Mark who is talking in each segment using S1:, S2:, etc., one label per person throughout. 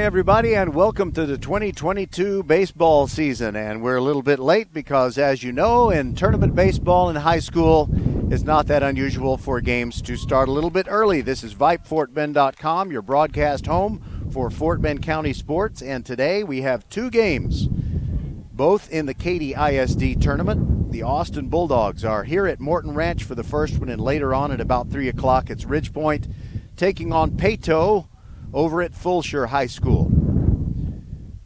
S1: Hi, everybody, and welcome to the 2022 baseball season. And we're a little bit late because, as you know, in tournament baseball in high school, it's not that unusual for games to start a little bit early. This is VypeFortBend.com, your broadcast home for Fort Bend County sports. And today we have two games, both in the FBISD tournament. The Austin Bulldogs are here at Morton Ranch for the first one, and later on at about 3 o'clock, it's Ridgepoint taking on Peyto over at Fulshire High School.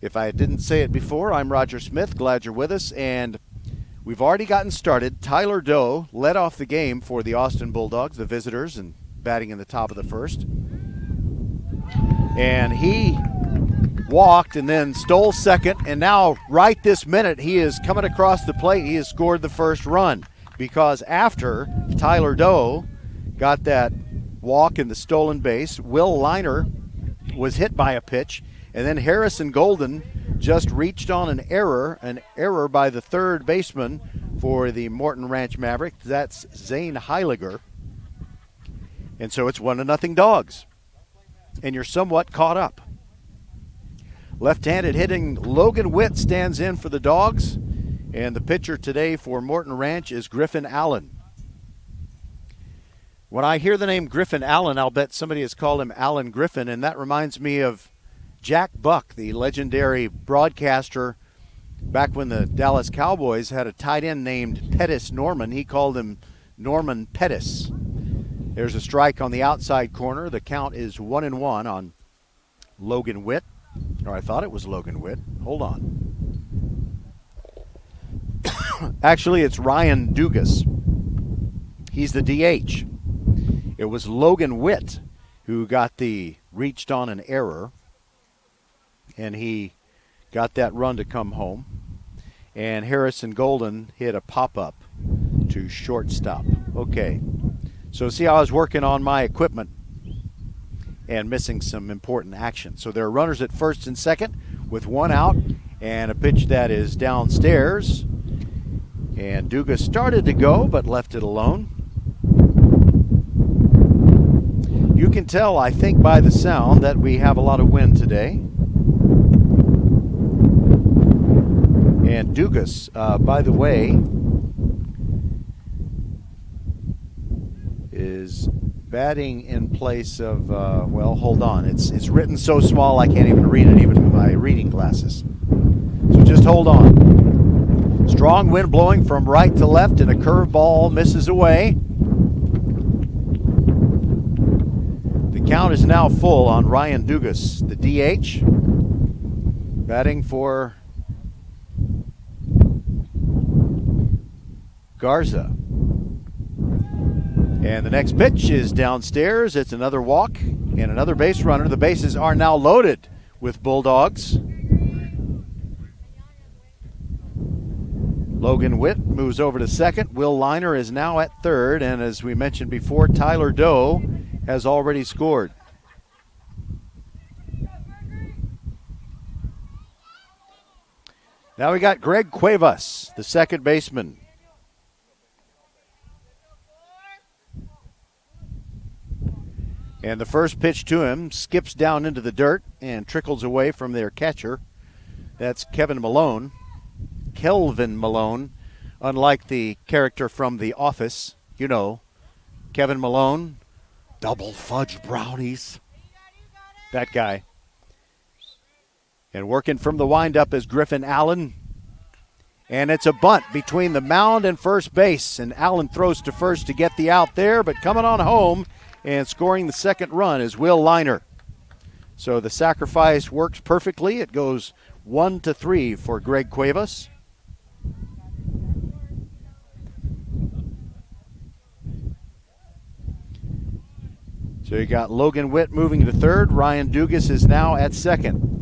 S1: If I didn't say it before, I'm Roger Smith. Glad you're with us. And we've already gotten started. Tyler Doe led off the game for the Austin Bulldogs, the visitors, and batting in the top of the first. And he walked and then stole second. And now, right this minute, he is coming across the plate. He has scored the first run, because after Tyler Doe got that walk in the stolen base, Will Liner was hit by a pitch, and then Harrison Golden just reached on an error by the third baseman for the Morton Ranch Mavericks. That's Zane Heiliger. And so it's 1-0 Dogs. And you're somewhat caught up. Left-handed hitting Logan Witt stands in for the Dogs, and the pitcher today for Morton Ranch is Griffin Allen. When I hear the name Griffin Allen, I'll bet somebody has called him Alan Griffin, and that reminds me of Jack Buck, the legendary broadcaster. Back when the Dallas Cowboys had a tight end named Pettis Norman, he called him Norman Pettis. There's a strike on the outside corner. The count is 1-1 on Logan Witt. Or I thought it was Logan Witt. Hold on. Actually, it's Ryan Dugas. He's the DH. It was Logan Witt who got the reached on an error, and he got that run to come home. And Harrison Golden hit a pop-up to shortstop. Okay, so see how I was working on my equipment and missing some important action. So there are runners at first and second with one out, and a pitch that is downstairs. And Dugas started to go but left it alone. You can tell, I think, by the sound that we have a lot of wind today. And Dugas, by the way, is batting in place of, well, hold on. It's written so small I can't even read it, even with my reading glasses. So just hold on. Strong wind blowing from right to left, and a curveball misses away. Count is now full on Ryan Dugas, the DH, batting for Garza. And the next pitch is downstairs. It's another walk and another base runner. The bases are now loaded with Bulldogs. Logan Witt moves over to second. Will Liner is now at third. And as we mentioned before, Tyler Doe has already scored. Now we got Greg Cuevas, the second baseman. And the first pitch to him skips down into the dirt and trickles away from their catcher. That's Kelvin Malone, unlike the character from The Office. You know, Kevin Malone, double fudge brownies. That guy. And working from the windup is Griffin Allen. And it's a bunt between the mound and first base. And Allen throws to first to get the out there, but coming on home and scoring the second run is Will Liner. So the sacrifice works perfectly. It goes 1-3 for Greg Cuevas. So you got Logan Witt moving to third. Ryan Dugas is now at second.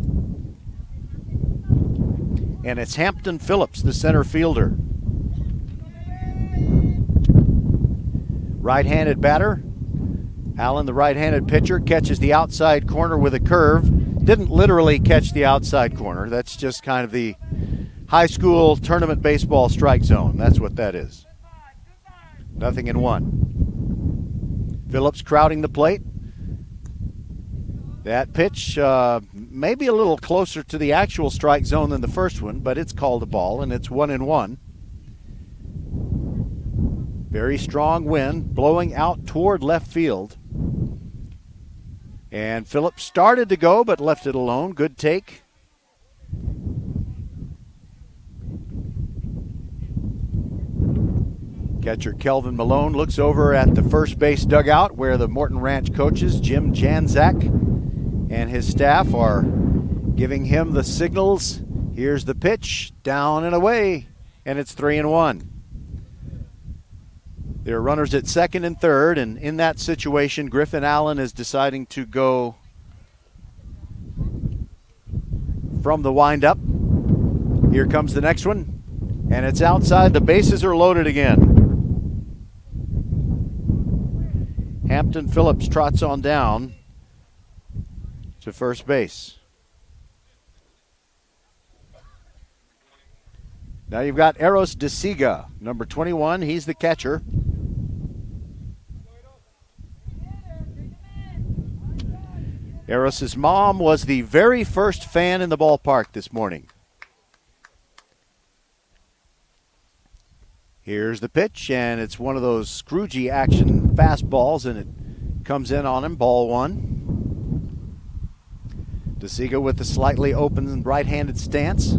S1: And it's Hampton Phillips, the center fielder. Right-handed batter. Allen, the right-handed pitcher, catches the outside corner with a curve. Didn't literally catch the outside corner. That's just kind of the high school tournament baseball strike zone. That's what that is. 0-1. Phillips crowding the plate. That pitch maybe a little closer to the actual strike zone than the first one, but it's called a ball, and it's 1-1. Very strong wind blowing out toward left field. And Phillips started to go, but left it alone. Good take. Catcher Kelvin Malone looks over at the first base dugout where the Morton Ranch coaches, Jim Janzak, and his staff are giving him the signals. Here's the pitch, down and away, and it's 3-1. There are runners at second and third, and in that situation, Griffin Allen is deciding to go from the windup. Here comes the next one, and it's outside. The bases are loaded again. Hampton Phillips trots on down to first base. Now you've got Eros DeSiga, number 21. He's the catcher. Eros's mom was the very first fan in the ballpark this morning. Here's the pitch, and it's one of those Scroogey action fastballs, and it comes in on him, ball one. DeSiga with the slightly open right-handed stance.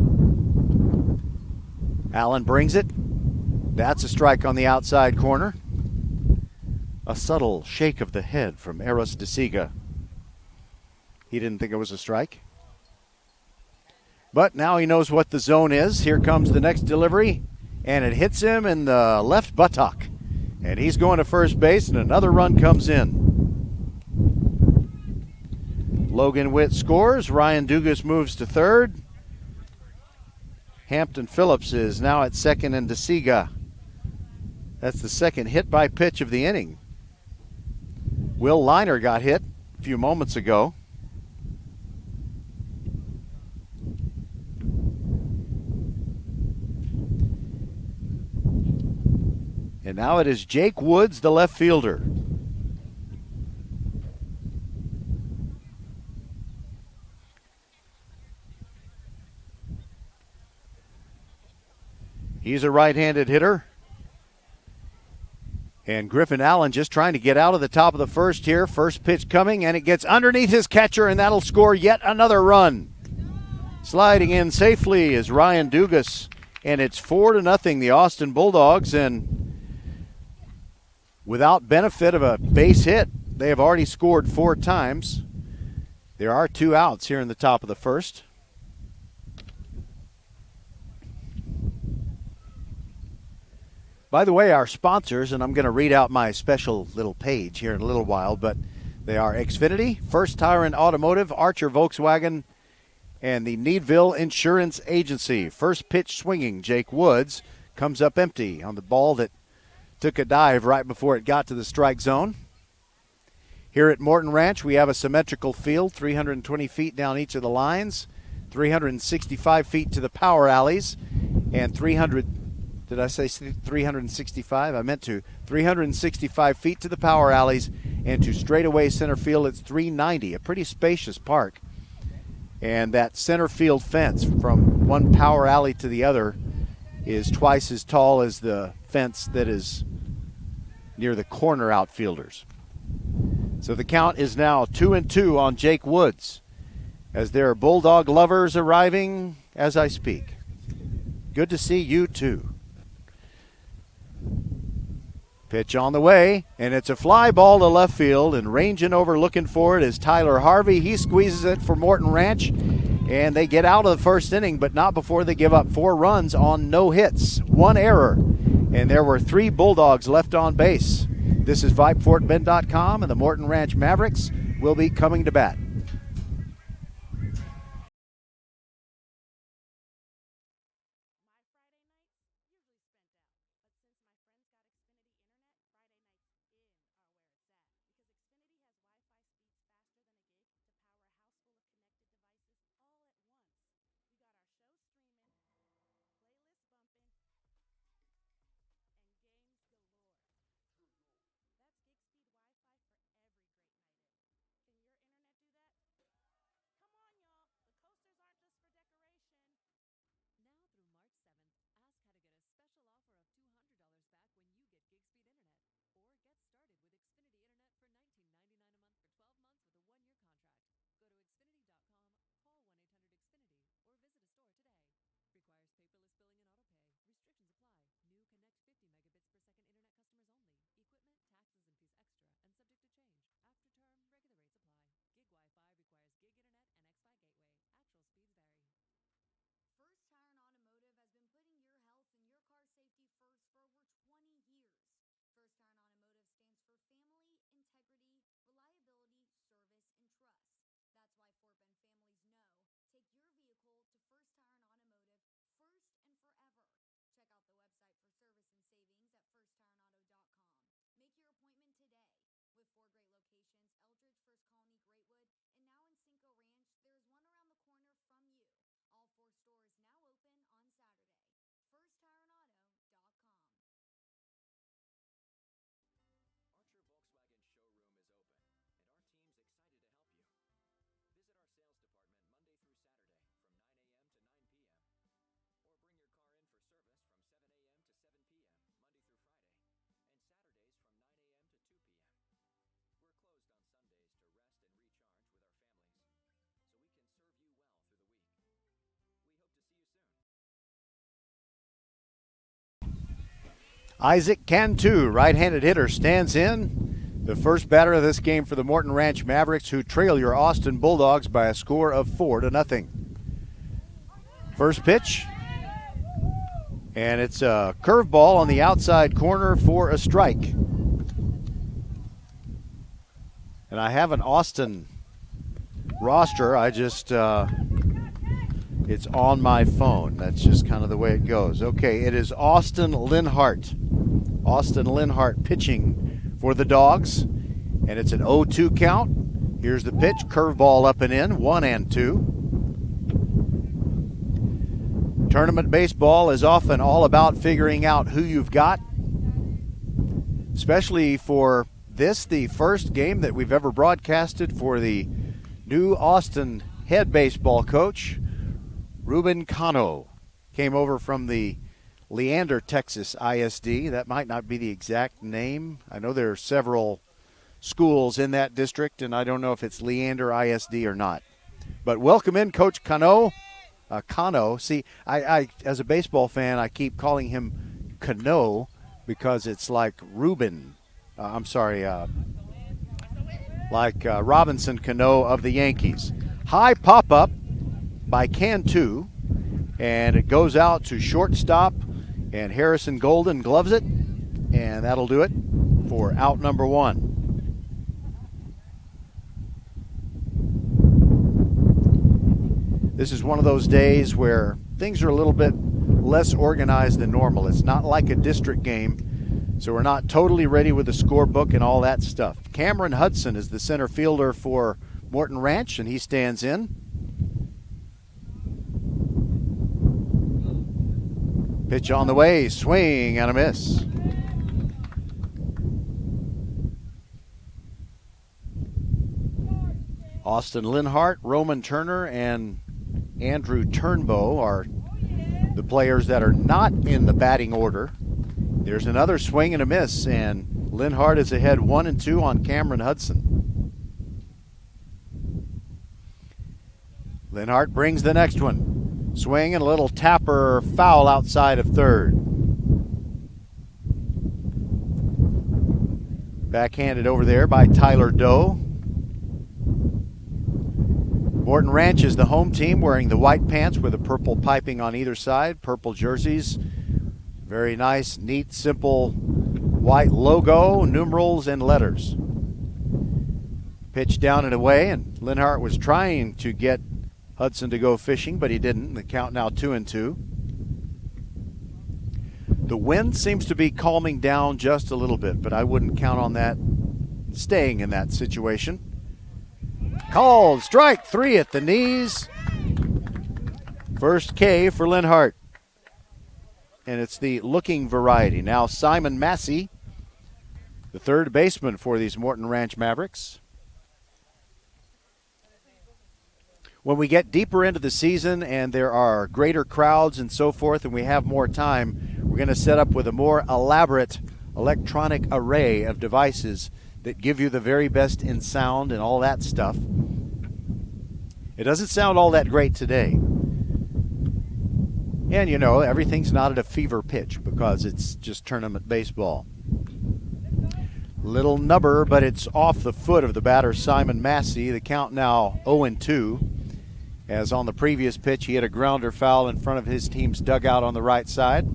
S1: Allen brings it. That's a strike on the outside corner. A subtle shake of the head from Eros DeSiga. He didn't think it was a strike. But now he knows what the zone is. Here comes the next delivery, and it hits him in the left buttock. And he's going to first base, and another run comes in. Logan Witt scores. Ryan Dugas moves to third. Hampton Phillips is now at second, and DeSiga. That's the second hit by pitch of the inning. Will Liner got hit a few moments ago. And now it is Jake Woods, the left fielder. He's a right-handed hitter. And Griffin Allen just trying to get out of the top of the first here. First pitch coming, and it gets underneath his catcher, and that'll score yet another run. Sliding in safely is Ryan Dugas, and it's 4-0, the Austin Bulldogs. And without benefit of a base hit, they have already scored 4 times. There are 2 outs here in the top of the first. By the way, our sponsors, and I'm going to read out my special little page here in a little while, but they are Xfinity, First Tire and Automotive, Archer Volkswagen, and the Needville Insurance Agency. First pitch swinging, Jake Woods comes up empty on the ball that took a dive right before it got to the strike zone. Here at Morton Ranch, we have a symmetrical field, 320 feet down each of the lines, 365 feet to the power alleys, and 365? I meant to. 365 feet to the power alleys, and to straightaway center field, it's 390, a pretty spacious park. And that center field fence from one power alley to the other is twice as tall as the fence that is near the corner outfielders. So the count is now 2-2 on Jake Woods, as there are Bulldog lovers arriving as I speak. Good to see you too. Pitch on the way, and it's a fly ball to left field, and ranging over looking for it is Tyler Harvey. He squeezes it for Morton Ranch, and they get out of the first inning, but not before they give up 4 runs on no hits, 1 error, and there were 3 Bulldogs left on base. This is VypeFortBend.com, and the Morton Ranch Mavericks will be coming to bat. Isaac Cantu, right-handed hitter, stands in. The first batter of this game for the Morton Ranch Mavericks, who trail your Austin Bulldogs by a score of 4-0. First pitch, and it's a curveball on the outside corner for a strike. And I have an Austin roster. I just, it's on my phone. That's just kind of the way it goes. Okay, it is Austin Linhart. Austin Linhart pitching for the Dogs, and it's an 0-2 count. Here's the pitch, curveball up and in, 1-2. Tournament baseball is often all about figuring out who you've got, especially for this, the first game that we've ever broadcasted for the new Austin head baseball coach. Ruben Cano came over from the Leander, Texas ISD. That might not be the exact name. I know there are several schools in that district, and I don't know if it's Leander ISD or not. But welcome in, Coach Cano. Cano. See, I as a baseball fan, I keep calling him Cano because it's like Ruben. Robinson Cano of the Yankees. High pop-up by Cantu, and it goes out to shortstop, and Harrison Golden gloves it, and that'll do it for out number one. This is one of those days where things are a little bit less organized than normal. It's not like a district game, so we're not totally ready with the scorebook and all that stuff. Cameron Hudson is the center fielder for Morton Ranch, and he stands in. Pitch on the way, swing and a miss. Austin Linhart, Roman Turner, and Andrew Turnbow are the players that are not in the batting order. There's another swing and a miss, and Linhart is ahead 1-2 on Cameron Hudson. Linhart brings the next one. Swing and a little tapper foul outside of third. Backhanded over there by Tyler Doe. Morton Ranch is the home team, wearing the white pants with the purple piping on either side, purple jerseys. Very nice, neat, simple white logo, numerals, and letters. Pitch down and away, and Linhart was trying to get Hudson to go fishing, but he didn't. The count now 2-2. The wind seems to be calming down just a little bit, but I wouldn't count on that staying in that situation. Called, strike three at the knees. First K for Linhart. And it's the looking variety. Now Simon Massey, the third baseman for these Morton Ranch Mavericks. When we get deeper into the season and there are greater crowds and so forth and we have more time, we're going to set up with a more elaborate electronic array of devices that give you the very best in sound and all that stuff. It doesn't sound all that great today. And you know, everything's not at a fever pitch because it's just tournament baseball. Little nubber, but it's off the foot of the batter, Simon Massey. The count now 0-2. As on the previous pitch, he had a grounder foul in front of his team's dugout on the right side.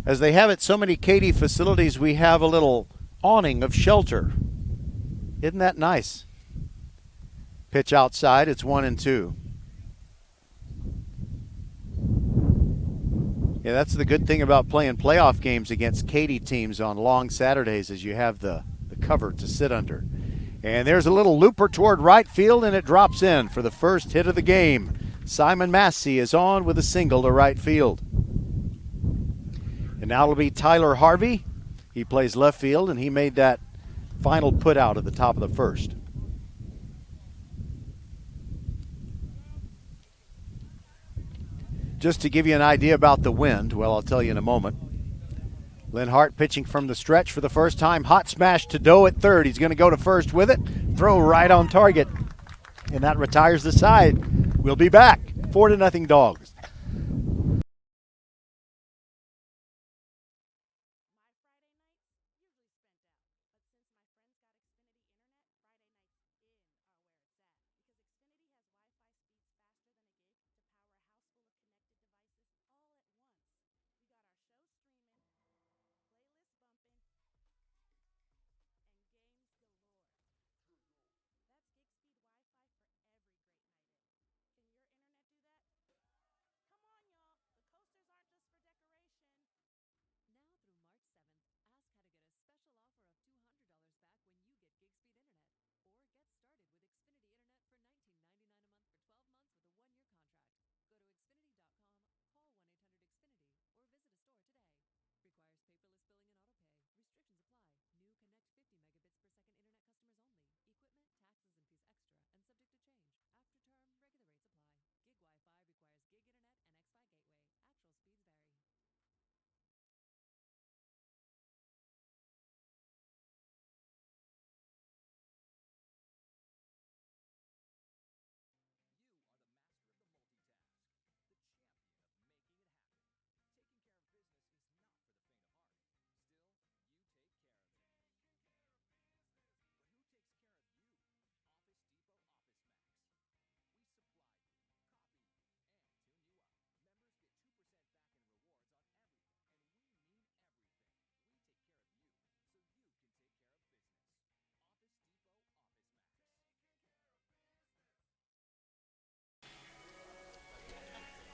S1: As they have at so many Katy facilities, we have a little awning of shelter. Isn't that nice? Pitch outside, it's 1-2. Yeah, that's the good thing about playing playoff games against Katy teams on long Saturdays is you have the cover to sit under. And there's a little looper toward right field, and it drops in for the first hit of the game. Simon Massey is on with a single to right field. And now it'll be Tyler Harvey. He plays left field, and he made that final put out at the top of the first. Just to give you an idea about the wind, well, I'll tell you in a moment. Lynn Hart pitching from the stretch for the first time. Hot smash to Doe at third. He's going to go to first with it. Throw right on target. And that retires the side. We'll be back. 4-0 Dogs.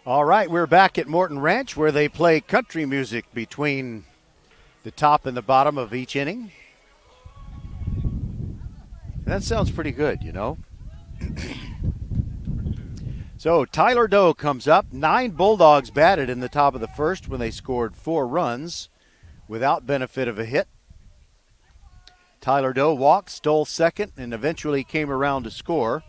S1: All right, we're back at Morton Ranch where they play country music between the top and the bottom of each inning. That sounds pretty good, you know. So Tyler Doe comes up. 9 Bulldogs batted in the top of the first when they scored 4 runs without benefit of a hit. Tyler Doe walked, stole second, and eventually came around to score.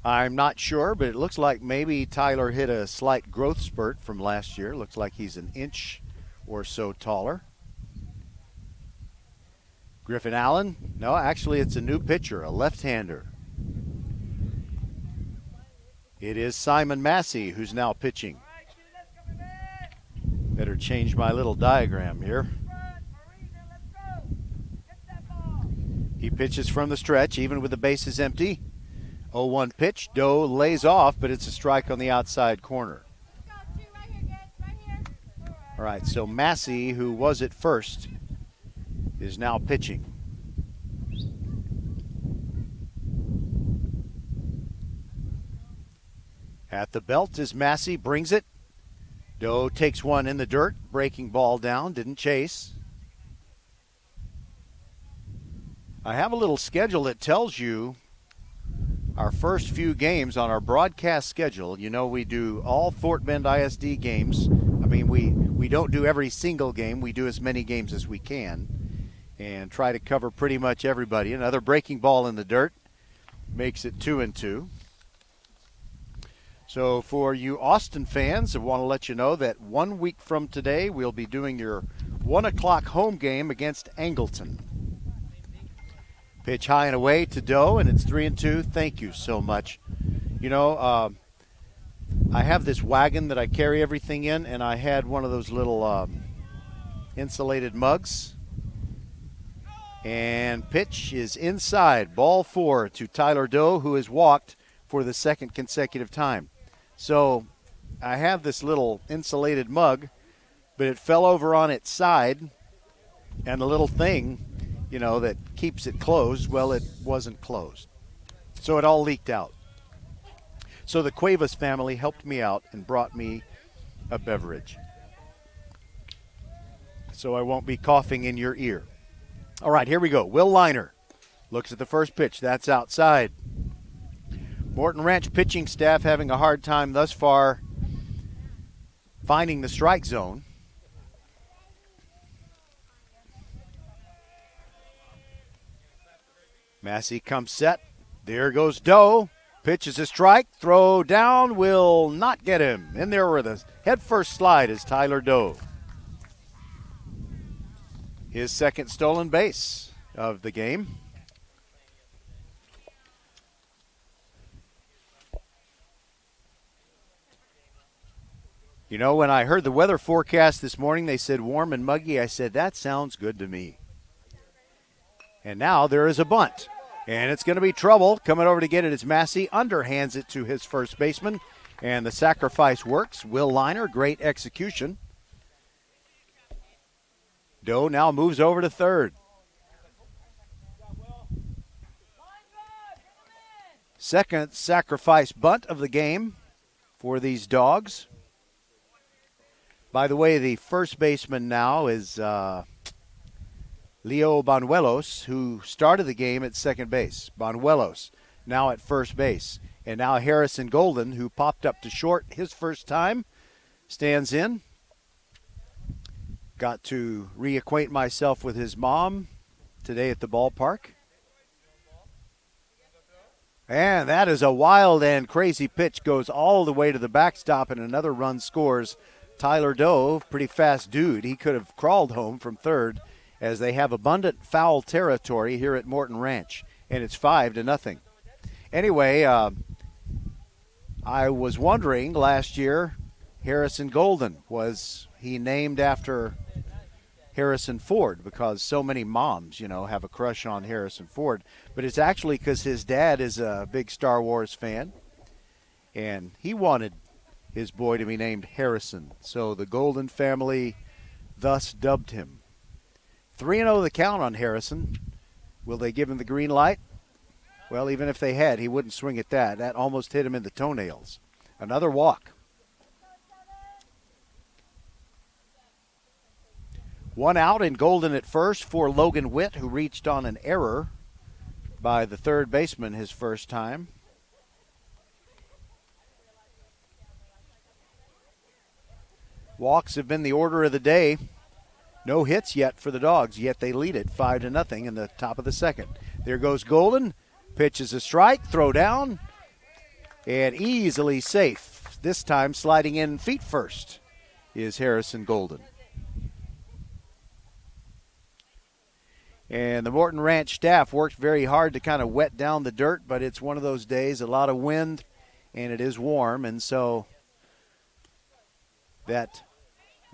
S1: I'm not sure, but it looks like maybe Tyler hit a slight growth spurt from last year. Looks like he's an inch or so taller. Griffin Allen, no, actually it's a new pitcher, a left-hander. It is Simon Massey who's now pitching. Better change my little diagram here. He pitches from the stretch, even with the bases empty. 0-1 pitch. Doe lays off, but it's a strike on the outside corner. All right, so Massey, who was at first, is now pitching. At the belt is Massey, brings it. Doe takes one in the dirt, breaking ball down, didn't chase. I have a little schedule that tells you our first few games on our broadcast schedule. You know, we do all Fort Bend ISD games. I mean, we don't do every single game. We do as many games as we can and try to cover pretty much everybody. Another breaking ball in the dirt makes it 2-2. So for you Austin fans, I want to let you know that 1 week from today, we'll be doing your 1 o'clock home game against Angleton. Pitch high and away to Doe, and it's 3-2. Thank you so much. You know, I have this wagon that I carry everything in, and I had one of those little insulated mugs. And pitch is inside. Ball 4 to Tyler Doe, who has walked for the second consecutive time. So I have this little insulated mug, but it fell over on its side, and the little thing, you know, that keeps it closed, well, it wasn't closed. So it all leaked out. So the Cuevas family helped me out and brought me a beverage, so I won't be coughing in your ear. All right, here we go. Will Liner looks at the first pitch. That's outside. Morton Ranch pitching staff having a hard time thus far finding the strike zone. Massey comes set. There goes Doe. Pitch is a strike. Throw down will not get him. In there with a head-first slide is Tyler Doe. His second stolen base of the game. You know, when I heard the weather forecast this morning, they said warm and muggy. I said, that sounds good to me. And now there is a bunt. And it's going to be trouble. Coming over to get it is Massey. Underhands it to his first baseman. And the sacrifice works. Will Liner, great execution. Doe now moves over to third. Second sacrifice bunt of the game for these Dogs. By the way, the first baseman now is Leo Banuelos, who started the game at second base. Banuelos now at first base. And now Harrison Golden, who popped up to short his first time, stands in. Got to reacquaint myself with his mom today at the ballpark. And that is a wild and crazy pitch. Goes all the way to the backstop, and another run scores. Tyler Doe, pretty fast dude. He could have crawled home from third, as they have abundant foul territory here at Morton Ranch, and it's 5-0. Anyway, I was wondering last year, Harrison Golden, was he named after Harrison Ford, because so many moms, have a crush on Harrison Ford. But it's actually because his dad is a big Star Wars fan, and he wanted his boy to be named Harrison. So the Golden family thus dubbed him. 3-0 the count on Harrison. Will they give him the green light? Well, even if they had, he wouldn't swing at that. That almost hit him in the toenails. Another walk. One out and Golden at first for Logan Witt, who reached on an error by the third baseman his first time. Walks have been the order of the day. No hits yet for the Dogs, yet they lead it 5-0 in the top of the second. There goes Golden. Pitch is a strike. Throw down. And easily safe. This time sliding in feet first is Harrison Golden. And the Morton Ranch staff worked very hard to kind of wet down the dirt, but it's one of those days, a lot of wind, and it is warm, and so that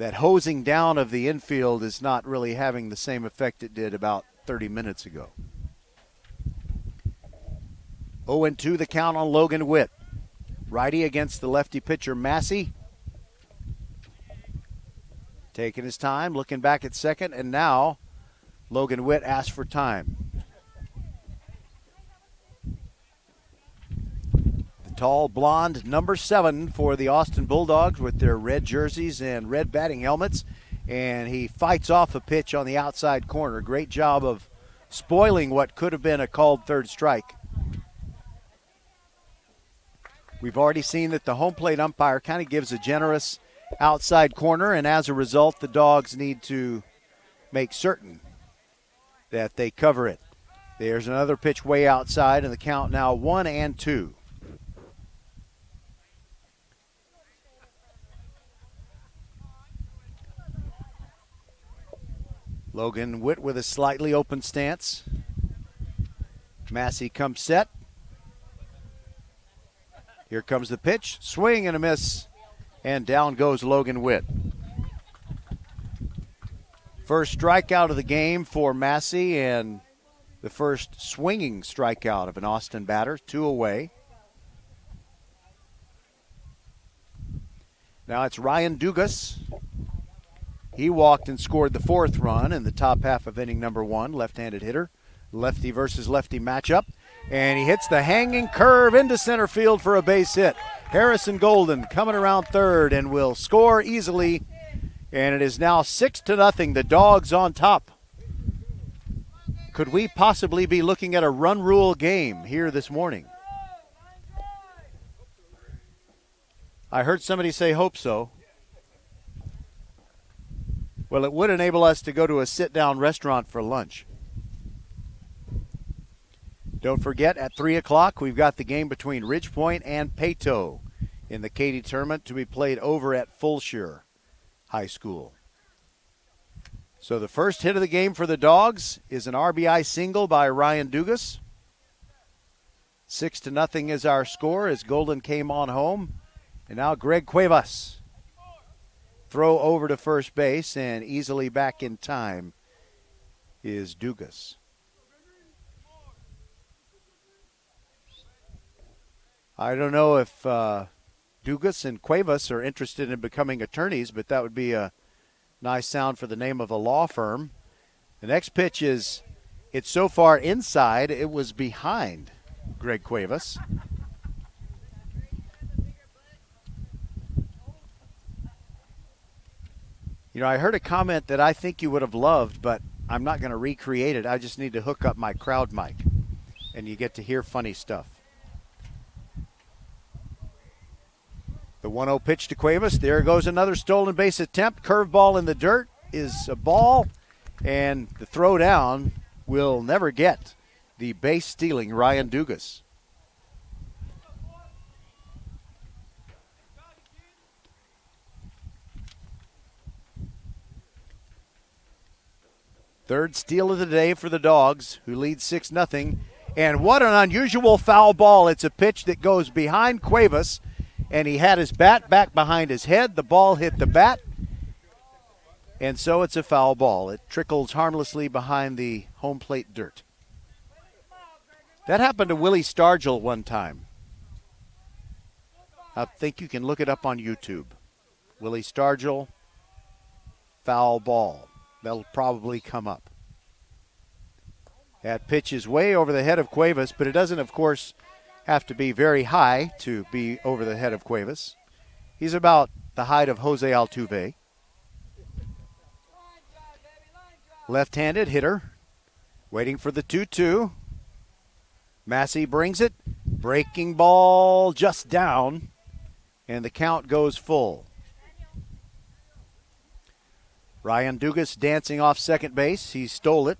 S1: hosing down of the infield is not really having the same effect it did about 30 minutes ago. 0-2 the count on Logan Witt. Righty against the lefty pitcher Massey. Taking his time, looking back at second, and now Logan Witt asks for time. The tall, blonde number 7 for the Austin Bulldogs with their red jerseys and red batting helmets. And he fights off a pitch on the outside corner. Great job of spoiling what could have been a called third strike. We've already seen that the home plate umpire kind of gives a generous outside corner, and as a result, the Dogs need to make certain that they cover it. There's another pitch way outside, and the count now 1-2. Logan Witt with a slightly open stance. Massey comes set. Here comes the pitch. Swing and a miss. And down goes Logan Witt. First strikeout of the game for Massey, and the first swinging strikeout of an Austin batter. 2 away. Now it's Ryan Dugas. He walked and scored the 4th run in the top half of inning number 1. Left-handed hitter. Lefty versus lefty matchup. And he hits the hanging curve into center field for a base hit. Harrison Golden coming around third and will score easily. And it is now 6-0, the Dogs on top. Could we possibly be looking at a run rule game here this morning? I heard somebody say hope so. Well, it would enable us to go to a sit-down restaurant for lunch. Don't forget, at 3 o'clock, we've got the game between Ridgepoint and Peyto in the Katy tournament to be played over at Fulshire High School. So the first hit of the game for the Dogs is an RBI single by Ryan Dugas. 6-0 is our score as Golden came on home. And now Greg Cuevas. Throw over to first base, and easily back in time is Dugas. I don't know if Dugas and Cuevas are interested in becoming attorneys, but that would be a nice sound for the name of a law firm. The next pitch it's so far inside, it was behind Greg Cuevas. You know, I heard a comment that I think you would have loved, but I'm not going to recreate it. I just need to hook up my crowd mic, and you get to hear funny stuff. The 1-0 pitch to Cuevas. There goes another stolen base attempt. Curveball in the dirt is a ball, and the throw down will never get the base-stealing Ryan Dugas. Third steal of the day for the Dogs, who lead 6-0. And what an unusual foul ball. It's a pitch that goes behind Cuevas, and he had his bat back behind his head. The ball hit the bat, and so it's a foul ball. It trickles harmlessly behind the home plate dirt. That happened to Willie Stargell one time. I think you can look it up on YouTube. Willie Stargell, foul ball. That'll probably come up. That pitch is way over the head of Cuevas, but it doesn't, of course, have to be very high to be over the head of Cuevas. He's about the height of Jose Altuve. Left-handed hitter, waiting for the 2-2. Massey brings it. Breaking ball just down, and the count goes full. Ryan Dugas dancing off second base. He stole it.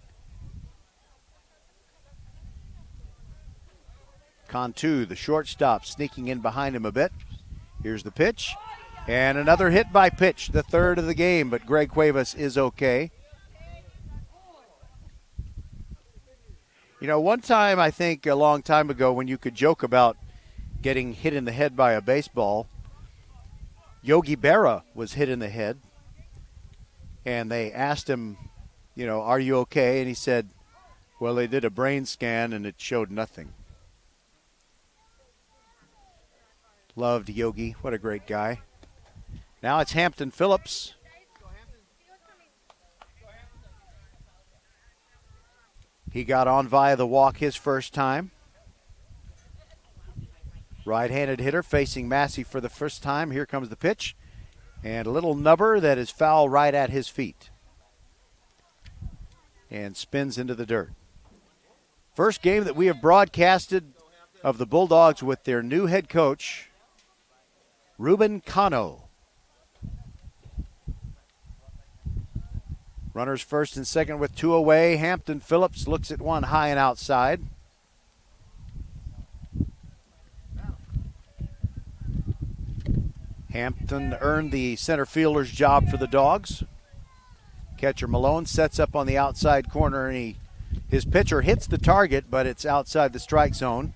S1: Cantu, the shortstop, sneaking in behind him a bit. Here's the pitch. And another hit by pitch, the third of the game, but Greg Cuevas is okay. You know, one time, I think a long time ago, when you could joke about getting hit in the head by a baseball, Yogi Berra was hit in the head. And they asked him, you know, are you okay? And he said, well, they did a brain scan and it showed nothing. Loved Yogi. What a great guy. Now it's Hampton Phillips. He got on via the walk his first time. Right-handed hitter facing Massey for the first time. Here comes the pitch. And a little nubber that is foul right at his feet. And spins into the dirt. First game that we have broadcasted of the Bulldogs with their new head coach, Ruben Cano. Runners first and second with two away. Hampton Phillips looks at one high and outside. Hampton earned the center fielder's job for the Dogs. Catcher Malone sets up on the outside corner, and his pitcher hits the target, but it's outside the strike zone,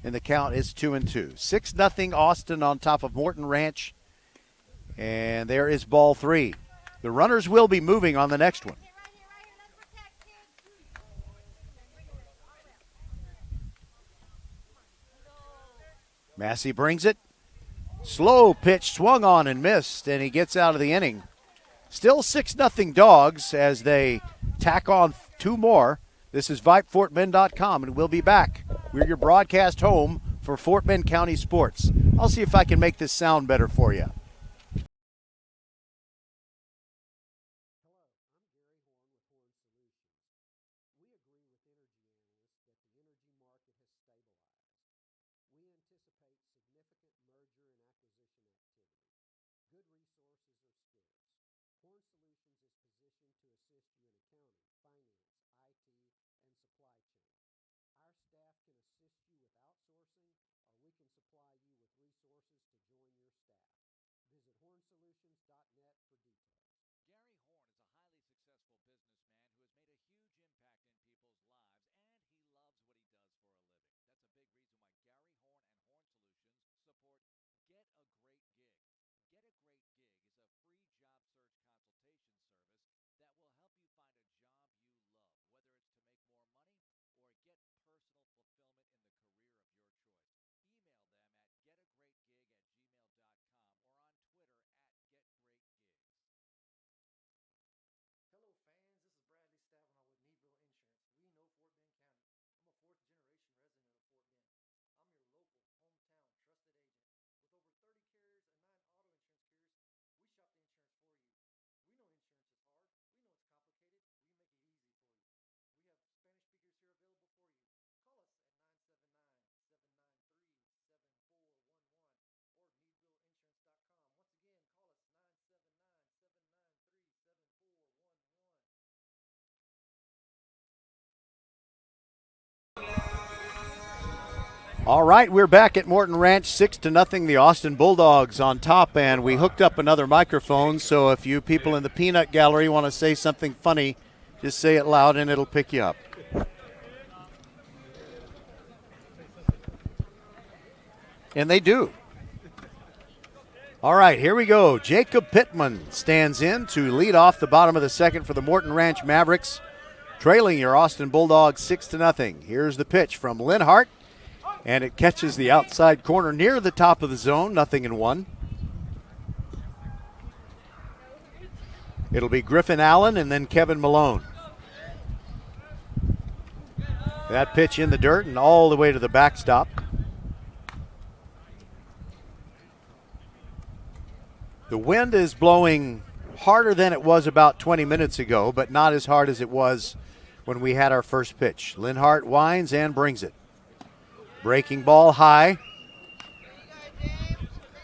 S1: and the count is 2-2. 6-0 Austin on top of Morton Ranch, and there is ball three. The runners will be moving on the next one. Massey brings it. Slow pitch swung on and missed, and he gets out of the inning. Still 6-0 Dogs as they tack on two more. This is VypeFortBend.com, and we'll be back We're your broadcast home for Fort Bend County sports. I'll see if I can make this sound better for you. All right, we're back at Morton Ranch, 6-0. The Austin Bulldogs on top, and we hooked up another microphone, so if you people in the peanut gallery want to say something funny, just say it loud and it'll pick you up. And they do. All right, here we go. Jacob Pittman stands in to lead off the bottom of the second for the Morton Ranch Mavericks, trailing your Austin Bulldogs 6-0. Here's the pitch from Linhart. And it catches the outside corner near the top of the zone, 0-1. It'll be Griffin Allen and then Kevin Malone. That pitch in the dirt and all the way to the backstop. The wind is blowing harder than it was about 20 minutes ago, but not as hard as it was when we had our first pitch. Linhart winds and brings it. Breaking ball high.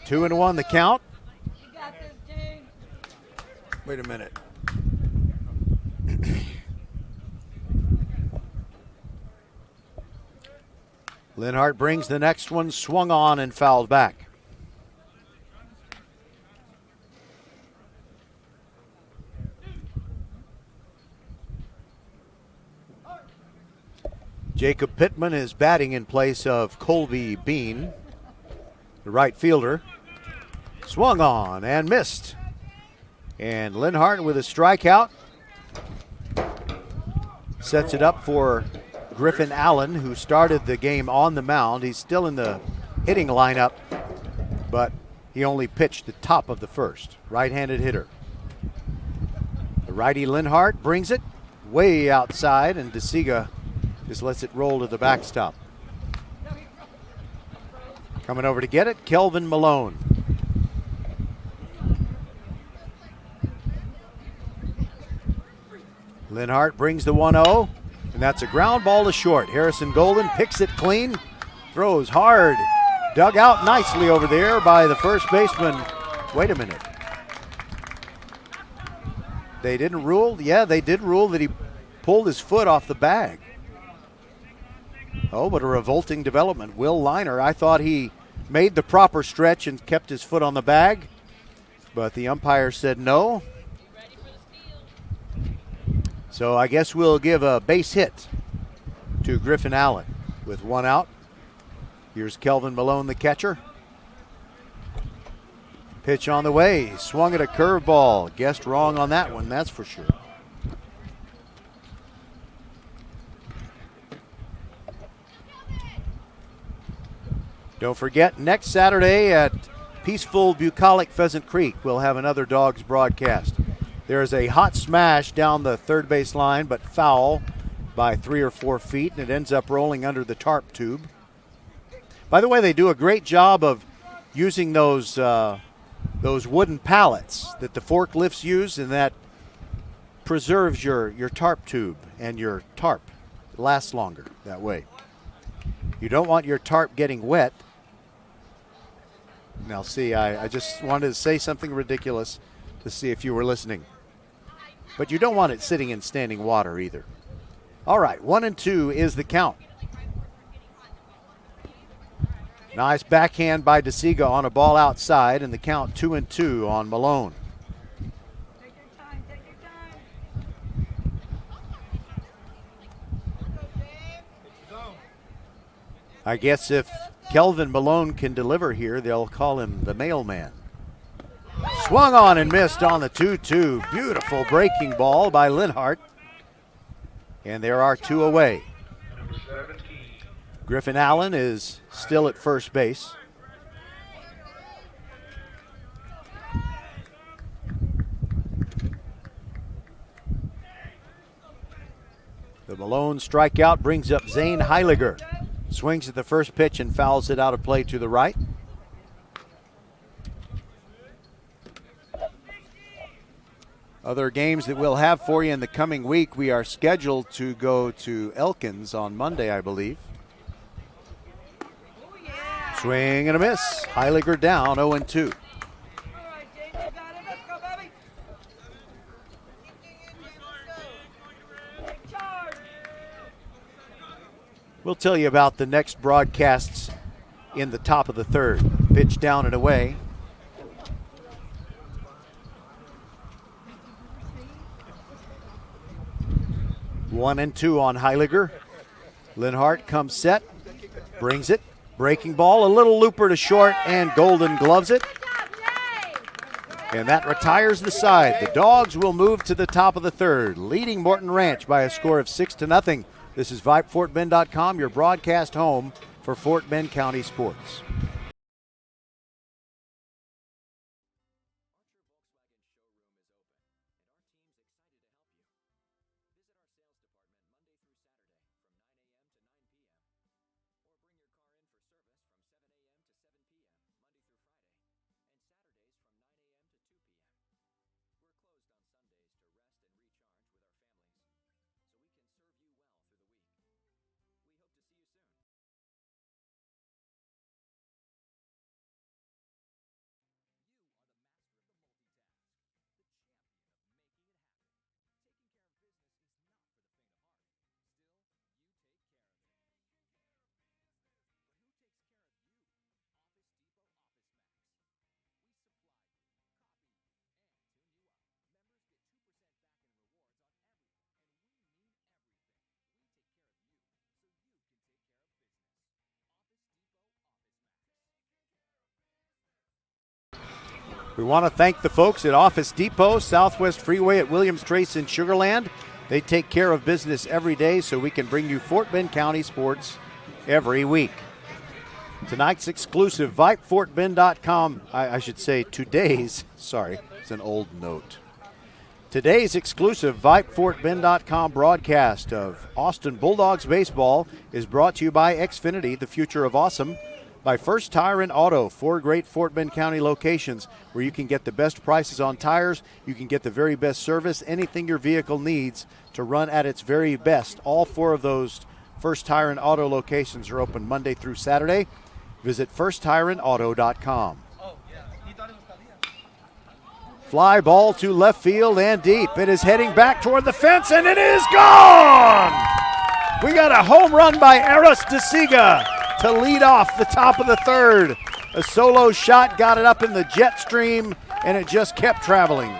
S1: 2-1 the count. Wait a minute. Linhart brings the next one, swung on and fouled back. Jacob Pittman is batting in place of Colby Bean, the right fielder. Swung on and missed. And Linhart with a strikeout sets it up for Griffin Allen, who started the game on the mound. He's still in the hitting lineup, but he only pitched the top of the first. Right-handed hitter. The righty Linhart brings it way outside, and DeSiga just lets it roll to the backstop. Coming over to get it, Kelvin Malone. Linhart brings the 1-0, and that's a ground ball to short. Harrison Golden picks it clean, throws hard, dug out nicely over there by the first baseman. Wait a minute. They didn't rule? Yeah, they did rule that he pulled his foot off the bag. Oh, but a revolting development. Will Liner, I thought he made the proper stretch and kept his foot on the bag, but the umpire said no. So I guess we'll give a base hit to Griffin Allen with one out. Here's Kelvin Malone, the catcher. Pitch on the way, swung at a curveball. Guessed wrong on that one, that's for sure. Don't forget, next Saturday at peaceful bucolic Pheasant Creek, we'll have another Dogs broadcast. There is a hot smash down the third base line, but foul. by 3 or 4 feet, and it ends up rolling under the tarp tube. By the way, they do a great job of using those wooden pallets that the forklifts use, and that preserves your tarp tube and your tarp. It lasts longer that way. You don't want your tarp getting wet. Now see, I just wanted to say something ridiculous to see if you were listening. But you don't want it sitting in standing water either. All right, 1-2 is the count. Nice backhand by DeSiga on a ball outside, and the count 2-2 on Malone.
S2: Take your time, take your time.
S1: I guess if Kelvin Malone can deliver here, they'll call him the mailman. Swung on and missed on the 2-2. Beautiful breaking ball by Linhart. And there are 2 away. Griffin Allen is still at first base. The Malone strikeout brings up Zane Heiliger. Swings at the first pitch and fouls it out of play to the right. Other games that we'll have for you in the coming week, we are scheduled to go to Elkins on Monday, I believe. Swing and a miss. Heiliger down 0-2. We'll tell you about the next broadcasts in the top of the third. Pitch down and away. One and two on Heiliger. Linhart comes set, brings it. Breaking ball, a little looper to short, and Golden gloves it. And that retires the side. The Dogs will move to the top of the third, leading Morton Ranch by a score of 6-0. This is VypeFortBend.com, your broadcast home for Fort Bend County sports. We want to thank the folks at Office Depot, Southwest Freeway at Williams Trace in Sugar Land. They take care of business every day so we can bring you Fort Bend County sports every week. Tonight's exclusive VypeFortBend.com, I should say today's, sorry, it's an old note. Today's exclusive VypeFortBend.com broadcast of Austin Bulldogs baseball is brought to you by Xfinity, the future of awesome. By First Tire and Auto, 4 great Fort Bend County locations where you can get the best prices on tires, you can get the very best service, anything your vehicle needs to run at its very best. All 4 of those First Tire and Auto locations are open Monday through Saturday. Visit firsttireandauto.com. Fly ball to left field and deep. It is heading back toward the fence, and it is gone! We got a home run by Eros DeSiga to lead off the top of the third. A solo shot got it up in the jet stream, and it just kept traveling.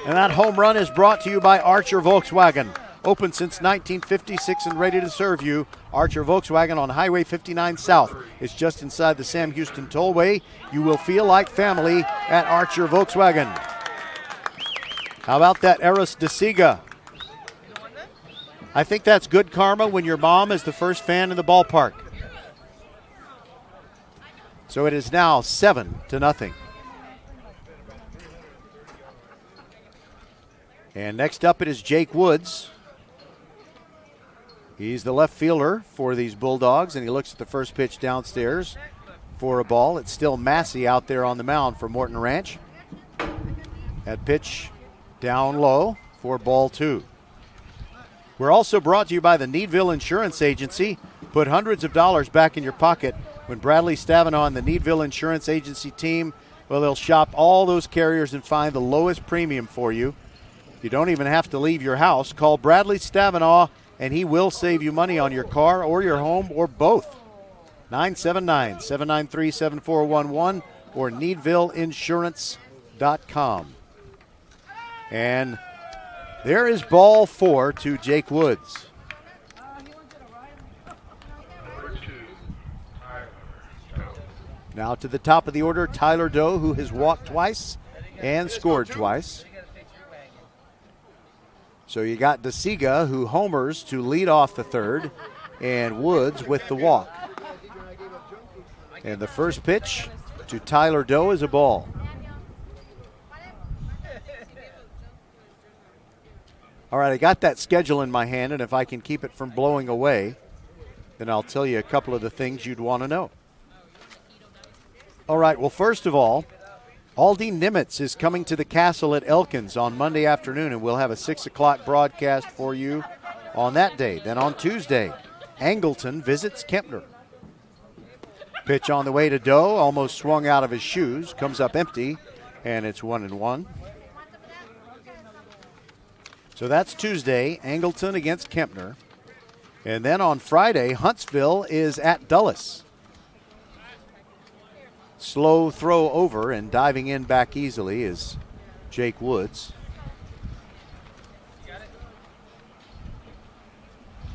S1: And that home run is brought to you by Archer Volkswagen. Open since 1956 and ready to serve you. Archer Volkswagen on Highway 59 South. It's just inside the Sam Houston Tollway. You will feel like family at Archer Volkswagen. How about that Eros DeSiga? I think that's good karma when your mom is the first fan in the ballpark. So it is now 7-0. And next up it is Jake Woods. He's the left fielder for these Bulldogs, and he looks at the first pitch downstairs for a ball. It's still Massey out there on the mound for Morton Ranch. That pitch down low for ball 2. We're also brought to you by the Needville Insurance Agency. Put hundreds of dollars back in your pocket when Bradley Stavanaugh and the Needville Insurance Agency team, well, they'll shop all those carriers and find the lowest premium for you. You don't even have to leave your house. Call Bradley Stavanaugh, and he will save you money on your car or your home or both. 979-793-7411 or needvilleinsurance.com. And there is ball 4 to Jake Woods. Now to the top of the order, Tyler Doe, who has walked twice and scored twice. So you got DeSiga, who homers to lead off the third, and Woods with the walk. And the first pitch to Tyler Doe is a ball. All right, I got that schedule in my hand, and if I can keep it from blowing away, then I'll tell you a couple of the things you'd want to know. All right, well, first of all, Aldi Nimitz is coming to the Castle at Elkins on Monday afternoon, and we'll have a 6 o'clock broadcast for you on that day. Then on Tuesday, Angleton visits Kempner. Pitch on the way to Doe, almost swung out of his shoes, comes up empty, and it's 1-1. So that's Tuesday, Angleton against Kempner. And then on Friday, Huntsville is at Dulles. Slow throw over, and diving in back easily is Jake Woods.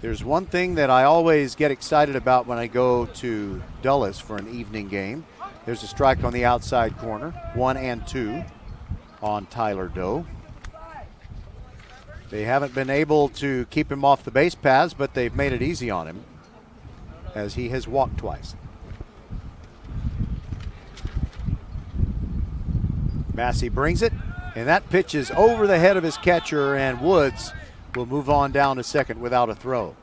S1: There's one thing that I always get excited about when I go to Dulles for an evening game. There's a strike on the outside corner, 1 and 2 on Tyler Doe. They haven't been able to keep him off the base paths, but they've made it easy on him as he has walked twice. Massey brings it, and that pitch is over the head of his catcher, and Woods will move on down to second without a throw.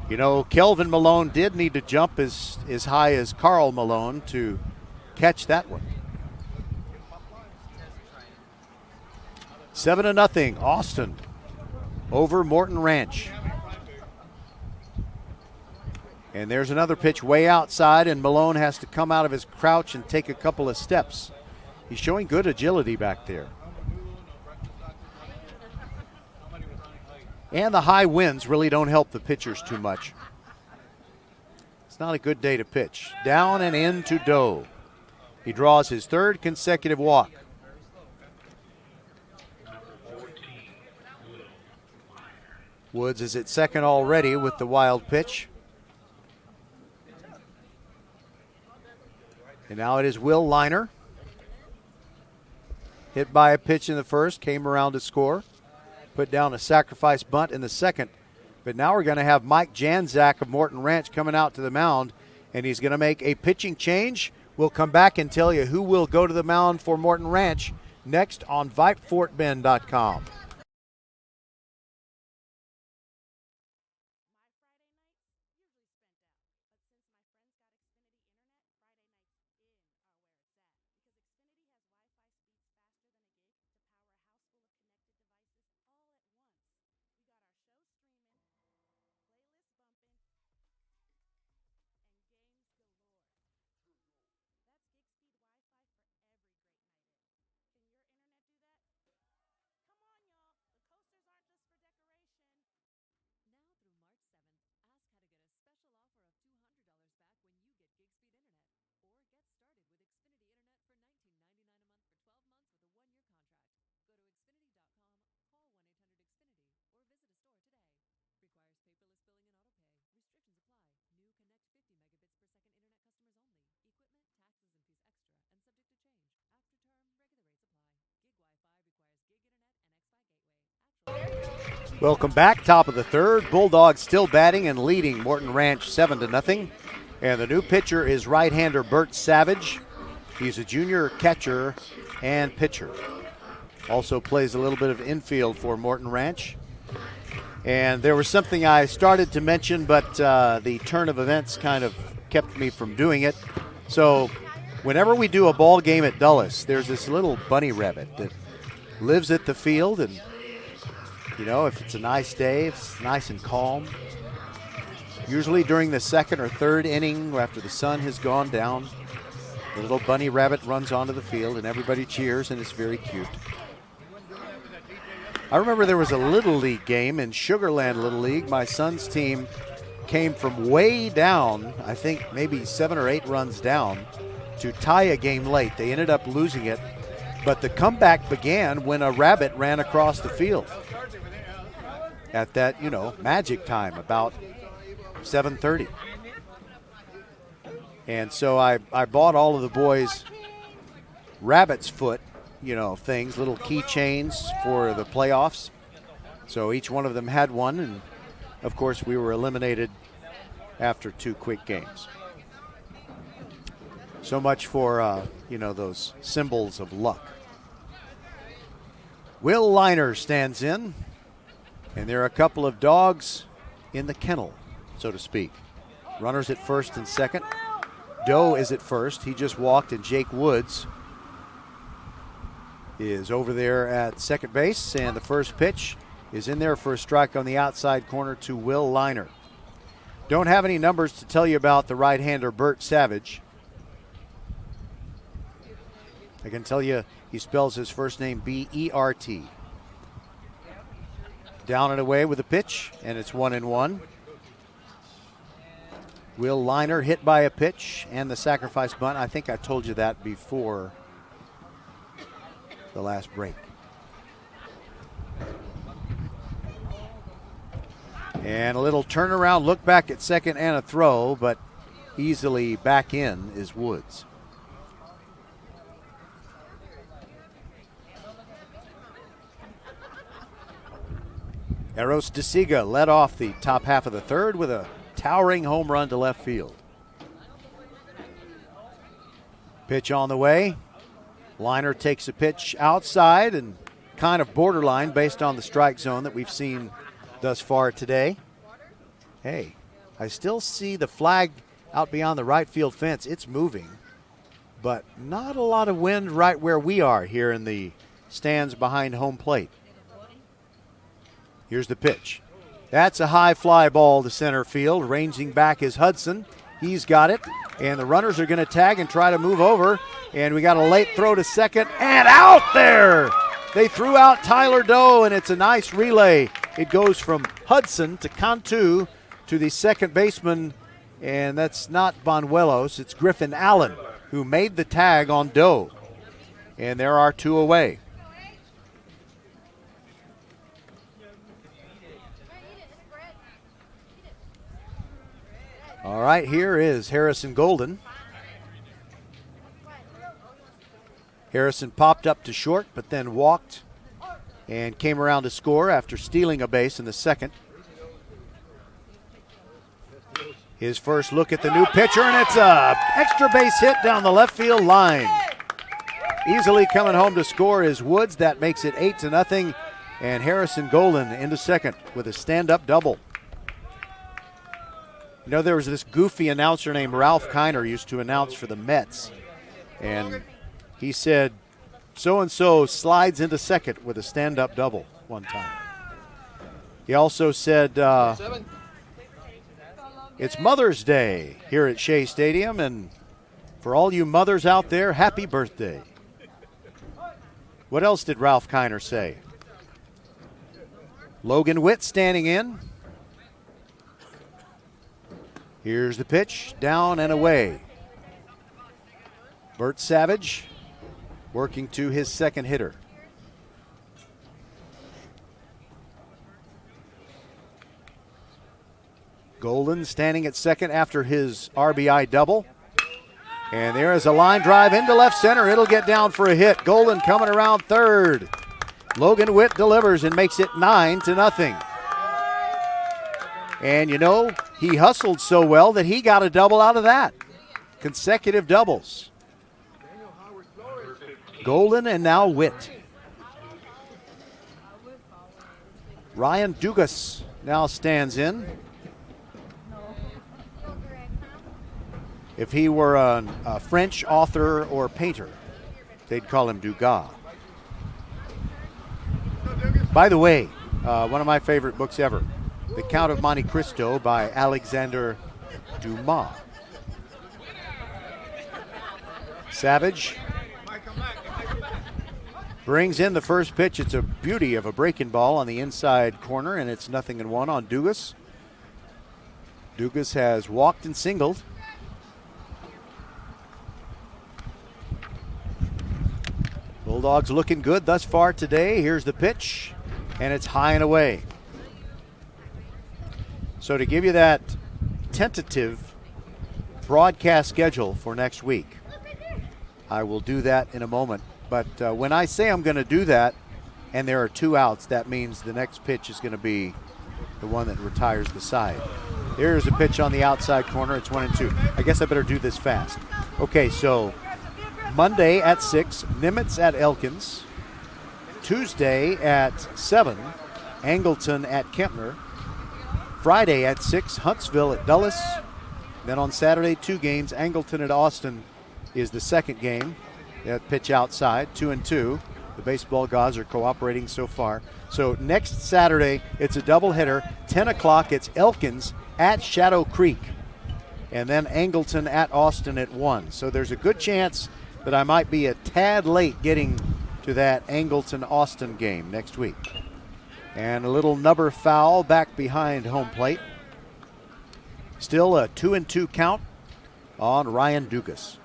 S1: You know, Kelvin Malone did need to jump as high as Carl Malone to catch that one. 7-0, Austin over Morton Ranch. And there's another pitch way outside, and Malone has to come out of his crouch and take a couple of steps. He's showing good agility back there. And the high winds really don't help the pitchers too much. It's not a good day to pitch. Down and in to Doe. He draws his third consecutive walk. Woods is at second already with the wild pitch. And now it is Will Liner. Hit by a pitch in the first, came around to score. Put down a sacrifice bunt in the second. But now we're going to have Mike Janzak of Morton Ranch coming out to the mound, and he's going to make a pitching change. We'll come back and tell you who will go to the mound for Morton Ranch next on VypeFortBend.com. Welcome back, top of the third. Bulldogs still batting and leading Morton Ranch 7-0. And the new pitcher is right-hander Bert Savage. He's a junior catcher and pitcher. Also plays a little bit of infield for Morton Ranch. And there was something I started to mention, but the turn of events kind of kept me from doing it. So whenever we do a ball game at Dulles, there's this little bunny rabbit that lives at the field. And, you know, if it's a nice day, if it's nice and calm, usually during the second or third inning after the sun has gone down, the little bunny rabbit runs onto the field and everybody cheers, and it's very cute. I remember there was a Little League game in Sugar Land Little League. My son's team came from way down, I think maybe 7 or 8 runs down, to tie a game late. They ended up losing it, but the comeback began when a rabbit ran across the field at that, you know, magic time, about 7:30. And so I bought all of the boys rabbit's foot, you know, things, little keychains for the playoffs. So each one of them had one, and of course we were eliminated after 2 quick games. So much for, you know, those symbols of luck. Will Liner stands in, and there are a couple of dogs in the kennel, so to speak. Runners at first and second. Doe is at first. He just walked, and Jake Woods is over there at second base, and the first pitch is in there for a strike on the outside corner to Will Liner. Don't have any numbers to tell you about the right-hander Bert Savage. I can tell you he spells his first name B-E-R-T. Down and away with a pitch, and it's 1-1. Will Liner hit by a pitch and the sacrifice bunt. I think I told you that before the last break. And a little turnaround, look back at second and a throw, but easily back in is Woods. Eros DeSiga led off the top half of the third with a towering home run to left field. Pitch on the way. Liner takes a pitch outside and kind of borderline based on the strike zone that we've seen thus far today. Hey, I still see the flag out beyond the right field fence. It's moving, but not a lot of wind right where we are here in the stands behind home plate. Here's the pitch. That's a high fly ball to center field. Ranging back is Hudson. He's got it, and the runners are going to tag and try to move over. And we got a late throw to second, and out there! They threw out Tyler Doe, and it's a nice relay. It goes from Hudson to Cantu to the second baseman, and that's not Bonuelos, it's Griffin Allen, who made the tag on Doe. And there are 2 away. All right, here is Harrison Golden. Harrison popped up to short, but then walked and came around to score after stealing a base in the second. His first look at the new pitcher, and it's a extra base hit down the left field line. Easily coming home to score is Woods. That makes it 8-0, and Harrison Golden into second with a stand-up double. You know, there was this goofy announcer named Ralph Kiner used to announce for the Mets, and he said, so-and-so slides into second with a stand-up double one time. He also said, it's Mother's Day here at Shea Stadium, and for all you mothers out there, happy birthday. What else did Ralph Kiner say? Logan Witt standing in. Here's the pitch, down and away. Bert Savage working to his second hitter. Golden standing at second after his RBI double. And there is a line drive into left center. It'll get down for a hit. Golden coming around third. Logan Witt delivers and makes it 9-0. And you know, he hustled so well that he got a double out of that. Consecutive doubles. Golden and now Witt. Ryan Dugas now stands in. If he were a French author or painter, they'd call him Dugas. By the way, one of my favorite books ever, The Count of Monte Cristo by Alexander Dumas. Savage brings in the first pitch. It's a beauty of a breaking ball on the inside corner, and it's 0-1 on Dugas. Dugas has walked and singled. Bulldogs looking good thus far today. Here's the pitch, and it's high and away. So to give you that tentative broadcast schedule for next week, I will do that in a moment. But when I say I'm going to do that and there are 2 outs, that means the next pitch is going to be the one that retires the side. Here's a pitch on the outside corner. It's 1-2. I guess I better do this fast. Okay, so Monday at 6, Nimitz at Elkins. Tuesday at 7, Angleton at Kempner. Friday at 6, Huntsville at Dulles. Then on Saturday, 2 games. Angleton at Austin is the second game. That pitch outside, 2-2. The baseball gods are cooperating so far. So next Saturday, it's a doubleheader. 10 o'clock, it's Elkins at Shadow Creek. And then Angleton at Austin at 1. So there's a good chance that I might be a tad late getting to that Angleton-Austin game next week. And a little nubber foul back behind home plate. Still a 2-2 count on Ryan Dugas.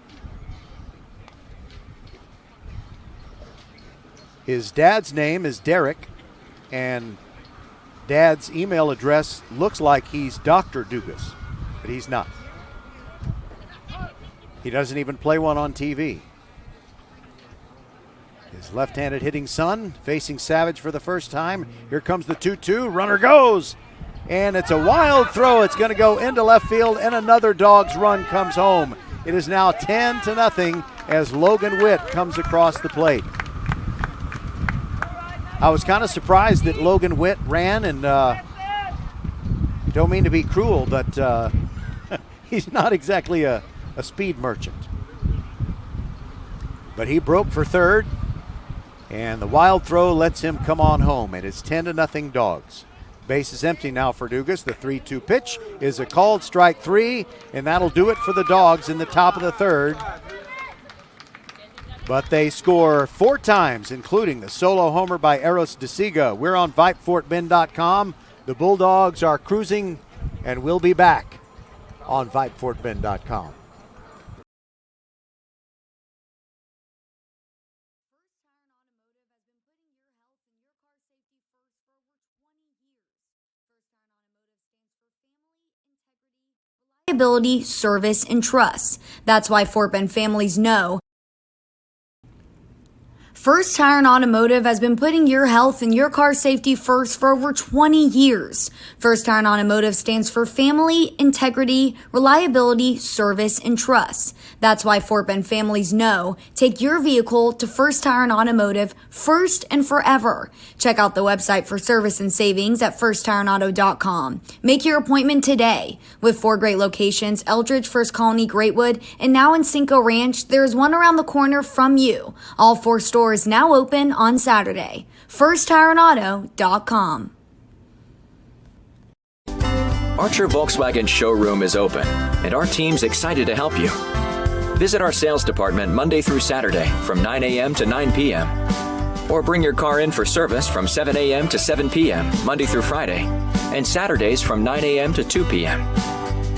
S1: His dad's name is Derek, and Dad's email address looks like he's Dr. Dugas, but he's not. He doesn't even play one on TV. His left-handed hitting son facing Savage for the first time. Here comes the 2-2. Runner goes, and it's a wild throw. It's going to go into left field, and another Dogs run comes home. It is now 10-0 as Logan Witt comes across the plate. I was kind of surprised that Logan Witt ran, and don't mean to be cruel, but he's not exactly a speed merchant. But he broke for third, and the wild throw lets him come on home, and it's 10-0 Dogs. Base is empty now for Dugas. The 3-2 pitch is a called strike 3, and that'll do it for the Dogs in the top of the third. But they score 4 times, including the solo homer by Eros DeSiga. We're on VypeFortBend.com. The Bulldogs are cruising, and we'll be back on VypeFortBend.com.
S3: Reliability, service, and trust. That's why Fort Bend families know First Tire and Automotive has been putting your health and your car safety first for over 20 years. First Tire and Automotive stands for family, integrity, reliability, service, and trust. That's why Fort Bend families know take your vehicle to First Tire and Automotive first and forever. Check out the website for service and savings at firsttireandauto.com. Make your appointment today. With 4 great locations, Eldridge, First Colony, Greatwood, and now in Cinco Ranch, there is one around the corner from you. All 4 stores now open on Saturday. FirstTireandAuto.com.
S4: Archer Volkswagen showroom is open, and our team's excited to help you. Visit our sales department Monday through Saturday from 9 a.m. to 9 p.m. Or bring your car in for service from 7 a.m. to 7 p.m. Monday through Friday, and Saturdays from 9 a.m. to 2 p.m.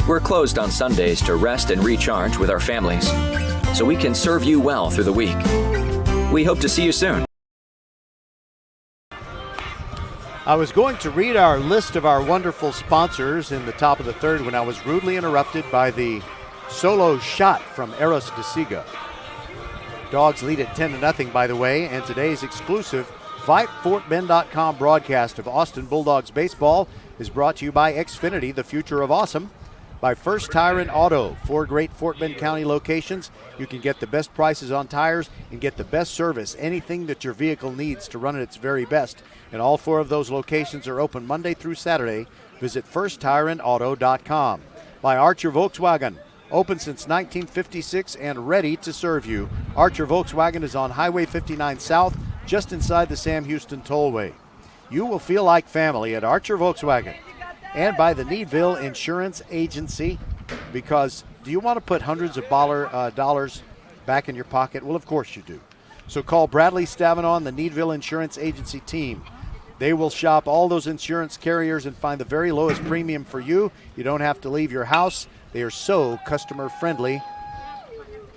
S4: We're closed on Sundays to rest and recharge with our families, so we can serve you well through the week. We hope to see you soon.
S1: I was going to read our list of our wonderful sponsors in the top of the third when I was rudely interrupted by the solo shot from Eros DeSiga. Dogs lead at 10-0, by the way, and today's exclusive VypeFortBend.com broadcast of Austin Bulldogs baseball is brought to you by Xfinity, the future of awesome. by First Tire and Auto. 4 great Fort Bend County locations. You can get the best prices on tires and get the best service, anything that your vehicle needs to run at its very best. And all 4 of those locations are open Monday through Saturday. Visit firsttireandauto.com. By Archer Volkswagen, open since 1956 and ready to serve you. Archer Volkswagen is on Highway 59 South, just inside the Sam Houston Tollway. You will feel like family at Archer Volkswagen. And by the Needville Insurance Agency, because do you want to put hundreds of dollars back in your pocket? Well, of course you do. So call Bradley Stavino, the Needville Insurance Agency team. They will shop all those insurance carriers and find the very lowest premium for you. You don't have to leave your house. They are so customer friendly.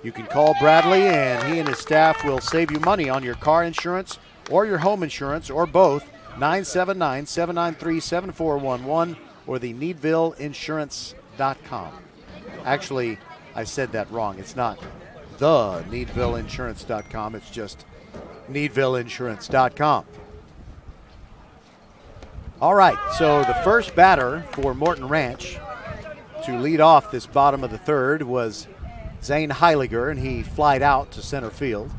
S1: You can call Bradley and he and his staff will save you money on your car insurance or your home insurance or both. 979-793-7411 or the NeedvilleInsurance.com. Actually, I said that wrong. It's not the NeedvilleInsurance.com. It's just NeedvilleInsurance.com. All right, so the first batter for Morton Ranch to lead off this bottom of the third was Zane Heiliger, and he flied out to center field.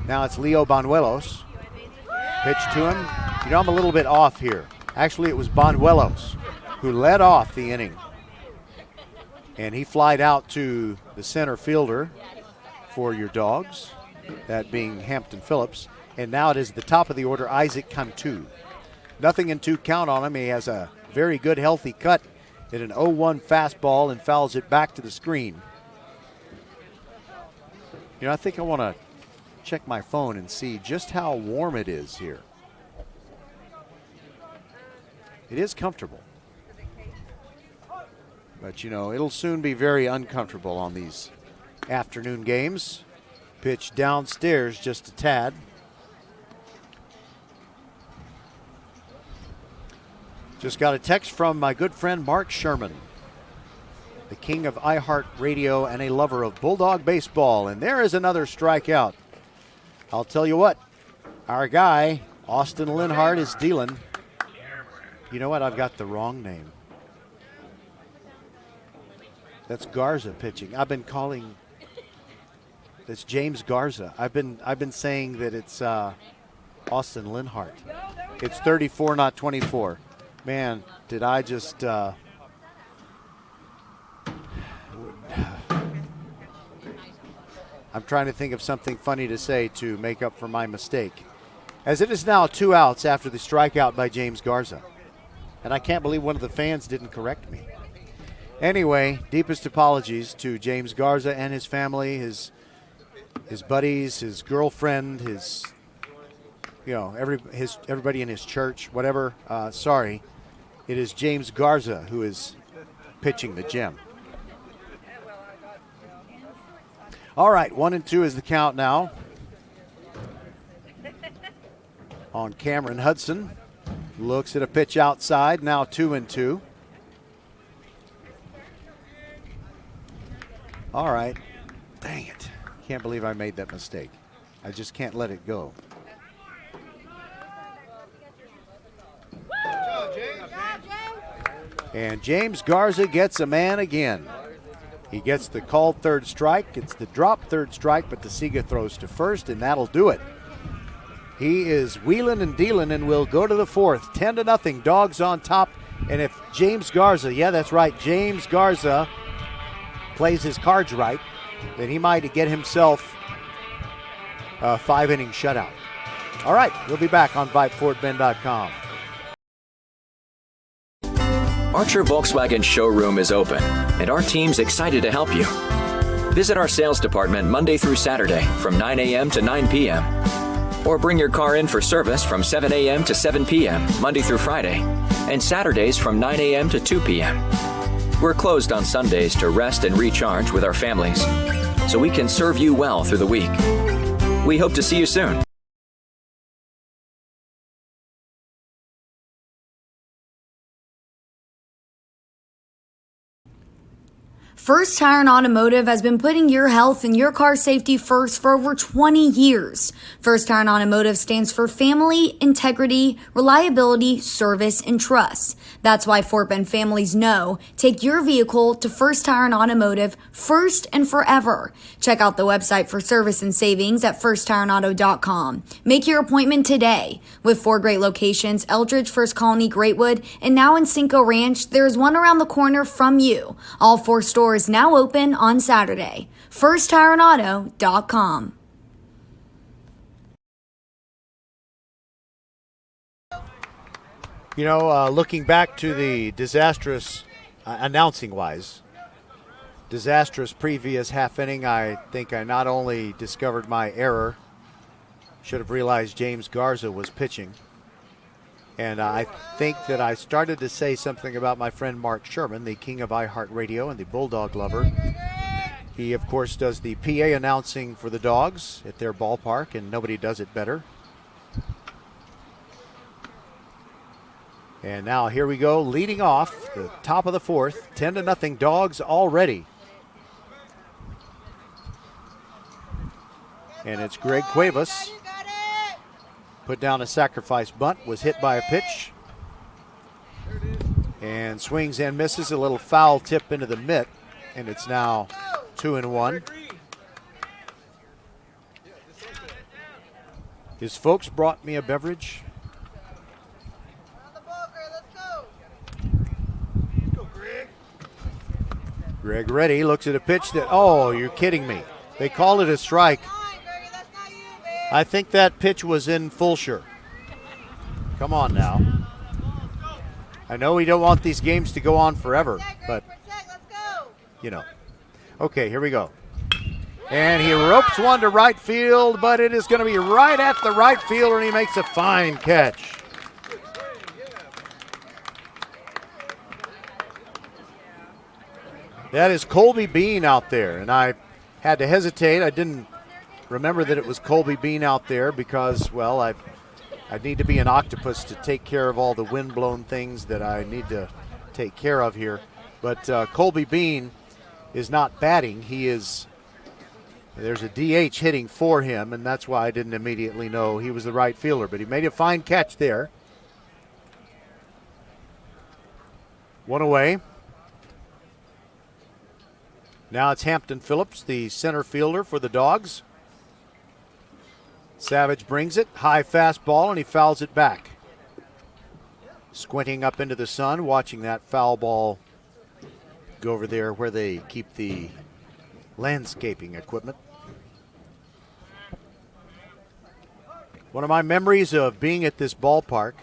S1: Now it's Leo Banuelos. Pitch to him. You know, I'm a little bit off here. Actually, it was Banuelos who led off the inning. And he flied out to the center fielder for your Dogs, that being Hampton Phillips. And now it is the top of the order, Isaac Cantu. Nothing in 2 count on him. He has a very good, healthy cut at an 0-1 fastball and fouls it back to the screen. You know, I think I want to check my phone and see just how warm it is here. It is comfortable. But, you know, it'll soon be very uncomfortable on these afternoon games. Pitch downstairs just a tad. Just got a text from my good friend Mark Sherman, the king of iHeartRadio and a lover of Bulldog baseball. And there is another strikeout. I'll tell you what, our guy, Austin Linhart, is dealing. You know what? I've got the wrong name. That's Garza pitching. I've been calling. That's James Garza. I've been saying that it's Austin Linhart. It's 34, not 24. Man, did I just? I'm trying to think of something funny to say to make up for my mistake. As it is now 2 outs after the strikeout by James Garza. And I can't believe one of the fans didn't correct me. Anyway, deepest apologies to James Garza and his family, his buddies, his girlfriend, his, you know, everybody in his church, whatever. Sorry. It is James Garza who is pitching the gem. All right, 1-2 is the count now on Cameron Hudson. Looks at a pitch outside, now 2-2. All right. Dang it. Can't believe I made that mistake. I just can't let it go. And James Garza gets a man again. He gets the called third strike. It's the drop third strike, but DeSiga throws to first, and that'll do it. He is wheeling and dealing and will go to the fourth. 10-0, Dogs on top. And if James Garza, yeah, that's right, James Garza plays his cards right, then he might get himself a 5-inning shutout. All right, we'll be back on VypeFortBend.com.
S4: Archer Volkswagen showroom is open, and our team's excited to help you. Visit our sales department Monday through Saturday from 9 a.m. to 9 p.m. Or bring your car in for service from 7 a.m. to 7 p.m. Monday through Friday, and Saturdays from 9 a.m. to 2 p.m. We're closed on Sundays to rest and recharge with our families, so we can serve you well through the week. We hope to see you soon.
S3: First Tire and Automotive has been putting your health and your car safety first for over 20 years. First Tire and Automotive stands for family, integrity, reliability, service, and trust. That's why Fort Bend families know take your vehicle to First Tire and Automotive first and forever. Check out the website for service and savings at firsttireandauto.com. Make your appointment today. With 4 great locations, Eldridge, First Colony, Greatwood, and now in Cinco Ranch, there is one around the corner from you. All 4 stores now open on Saturday. FirstTireandAuto.com.
S1: You know, looking back to the disastrous, announcing-wise, disastrous previous half inning, I think I not only discovered my error, should have realized James Garza was pitching. And I think that I started to say something about my friend Mark Sherman, the king of iHeartRadio and the Bulldog lover. He, of course, does the PA announcing for the Dogs at their ballpark, and nobody does it better. And now here we go, leading off the top of the 4th, 10-0 Dogs already. And it's Greg Cuevas. Put down a sacrifice bunt, was hit by a pitch, and swings and misses, a little foul tip into the mitt, and it's now 2-1. His folks brought me a beverage. Greg ready, looks at a pitch that, oh, you're kidding me. They called it a strike. I think that pitch was in Fulsher. Come on now. I know we don't want these games to go on forever, but, you know. Okay, here we go. And he ropes one to right field, but it is going to be right at the right fielder, and he makes a fine catch. That is Colby Bean out there, and I had to hesitate. I didn't remember that it was Colby Bean out there because, well, I need to be an octopus to take care of all the wind-blown things that I need to take care of here. But Colby Bean is not batting. There's a DH hitting for him, and that's why I didn't immediately know he was the right fielder. But he made a fine catch there. One away. Now it's Hampton Phillips, the center fielder for the Dogs. Savage brings it, high fastball, and he fouls it back. Squinting up into the sun, watching that foul ball go over there where they keep the landscaping equipment. One of my memories of being at this ballpark,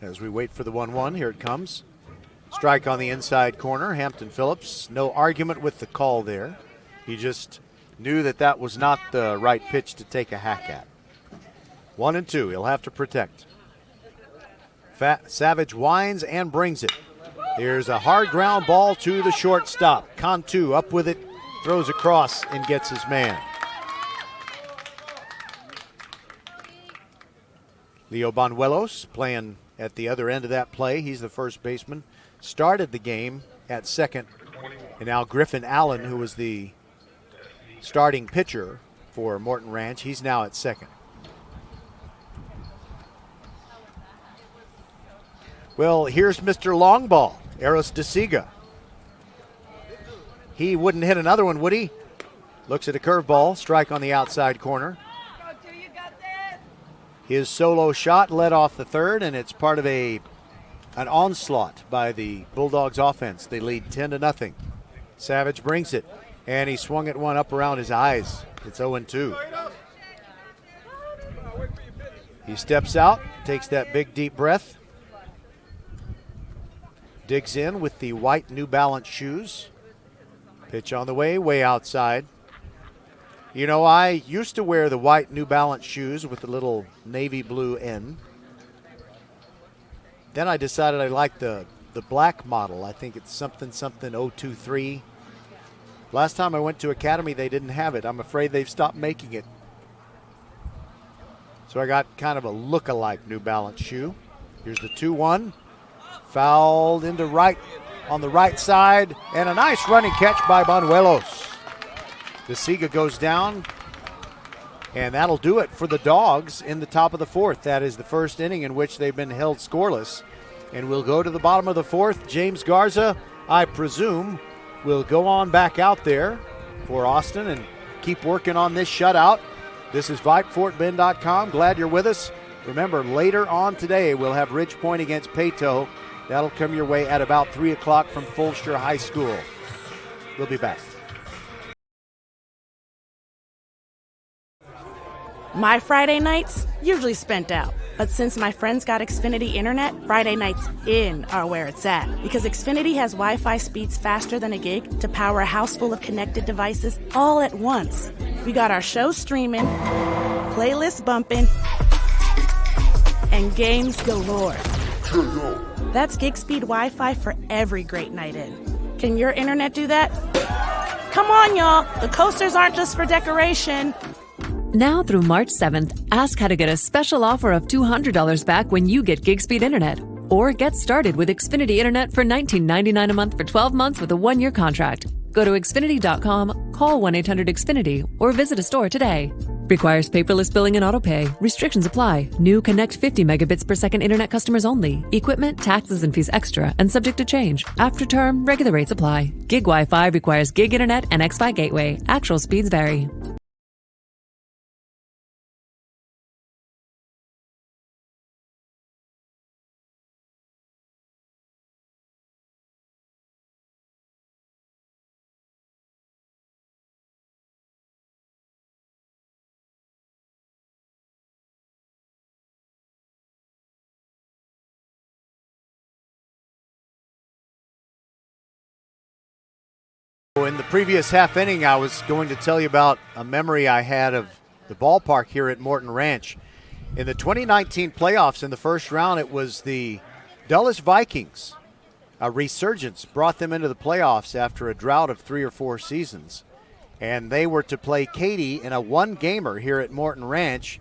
S1: as we wait for the 1-1, here it comes. Strike on the inside corner, Hampton Phillips. No argument with the call there. He just knew that that was not the right pitch to take a hack at. 1-2, he'll have to protect. Savage winds and brings it. Here's a hard ground ball to the shortstop. Cantu up with it, throws across and gets his man. Leo Banuelos playing at the other end of that play. He's the first baseman. Started the game at second. And now Griffin Allen, who was the starting pitcher for Morton Ranch, he's now at second. Well, here's Mr. Longball, Eros DeSiga. He wouldn't hit another one, would he? Looks at a curveball, strike on the outside corner. His solo shot led off the third, and it's part of an onslaught by the Bulldogs offense. They lead 10-0. Savage brings it, and he swung at one up around his eyes. It's 0-2. He steps out, takes that big deep breath, digs in with the white New Balance shoes. Pitch on the way outside. You know, I used to wear the white New Balance shoes with the little navy blue end. Then I decided I liked the black model. I think it's something 023. Last time I went to Academy, they didn't have it. I'm afraid they've stopped making it. So I got kind of a look-alike New Balance shoe. Here's the 2-1. Fouled into right. on the right side, and a nice running catch by Banuelos. The Siga goes down, and that'll do it for the Dogs in the top of the fourth. That is the first inning in which they've been held scoreless. And we'll go to the bottom of the fourth. James Garza, I presume, will go on back out there for Austin and keep working on this shutout. This is VypeFortBend.com. Glad you're with us. Remember, later on today, we'll have Ridge Point against Peyto. That'll come your way at about 3 o'clock from Fulshear High School. We'll be back.
S5: My Friday nights usually spent out. But since my friends got Xfinity Internet, Friday nights in are where it's at. Because Xfinity has Wi-Fi speeds faster than a gig to power a house full of connected devices all at once. We got our show streaming, playlists bumping, and games galore. That's gig speed Wi-Fi for every great night in. Can your internet do that? Come on, y'all. The coasters aren't just for decoration.
S6: Now through March 7th, ask how to get a special offer of $200 back when you get gig speed internet. Or get started with Xfinity Internet for $19.99 a month for 12 months with a 1-year contract. Go to Xfinity.com, call 1-800-XFINITY, or visit a store today. Requires paperless billing and autopay. Restrictions apply. New Connect 50 megabits per second internet customers only. Equipment, taxes, and fees extra and subject to change. After term, regular rates apply. Gig Wi-Fi requires gig internet and Xfi gateway. Actual speeds vary.
S1: In the previous half inning, I was going to tell you about a memory I had of the ballpark here at Morton Ranch. In the 2019 playoffs in the first round, it was the Dulles Vikings. A resurgence brought them into the playoffs after a drought of 3 or 4 seasons. And they were to play Katy in a one-gamer here at Morton Ranch.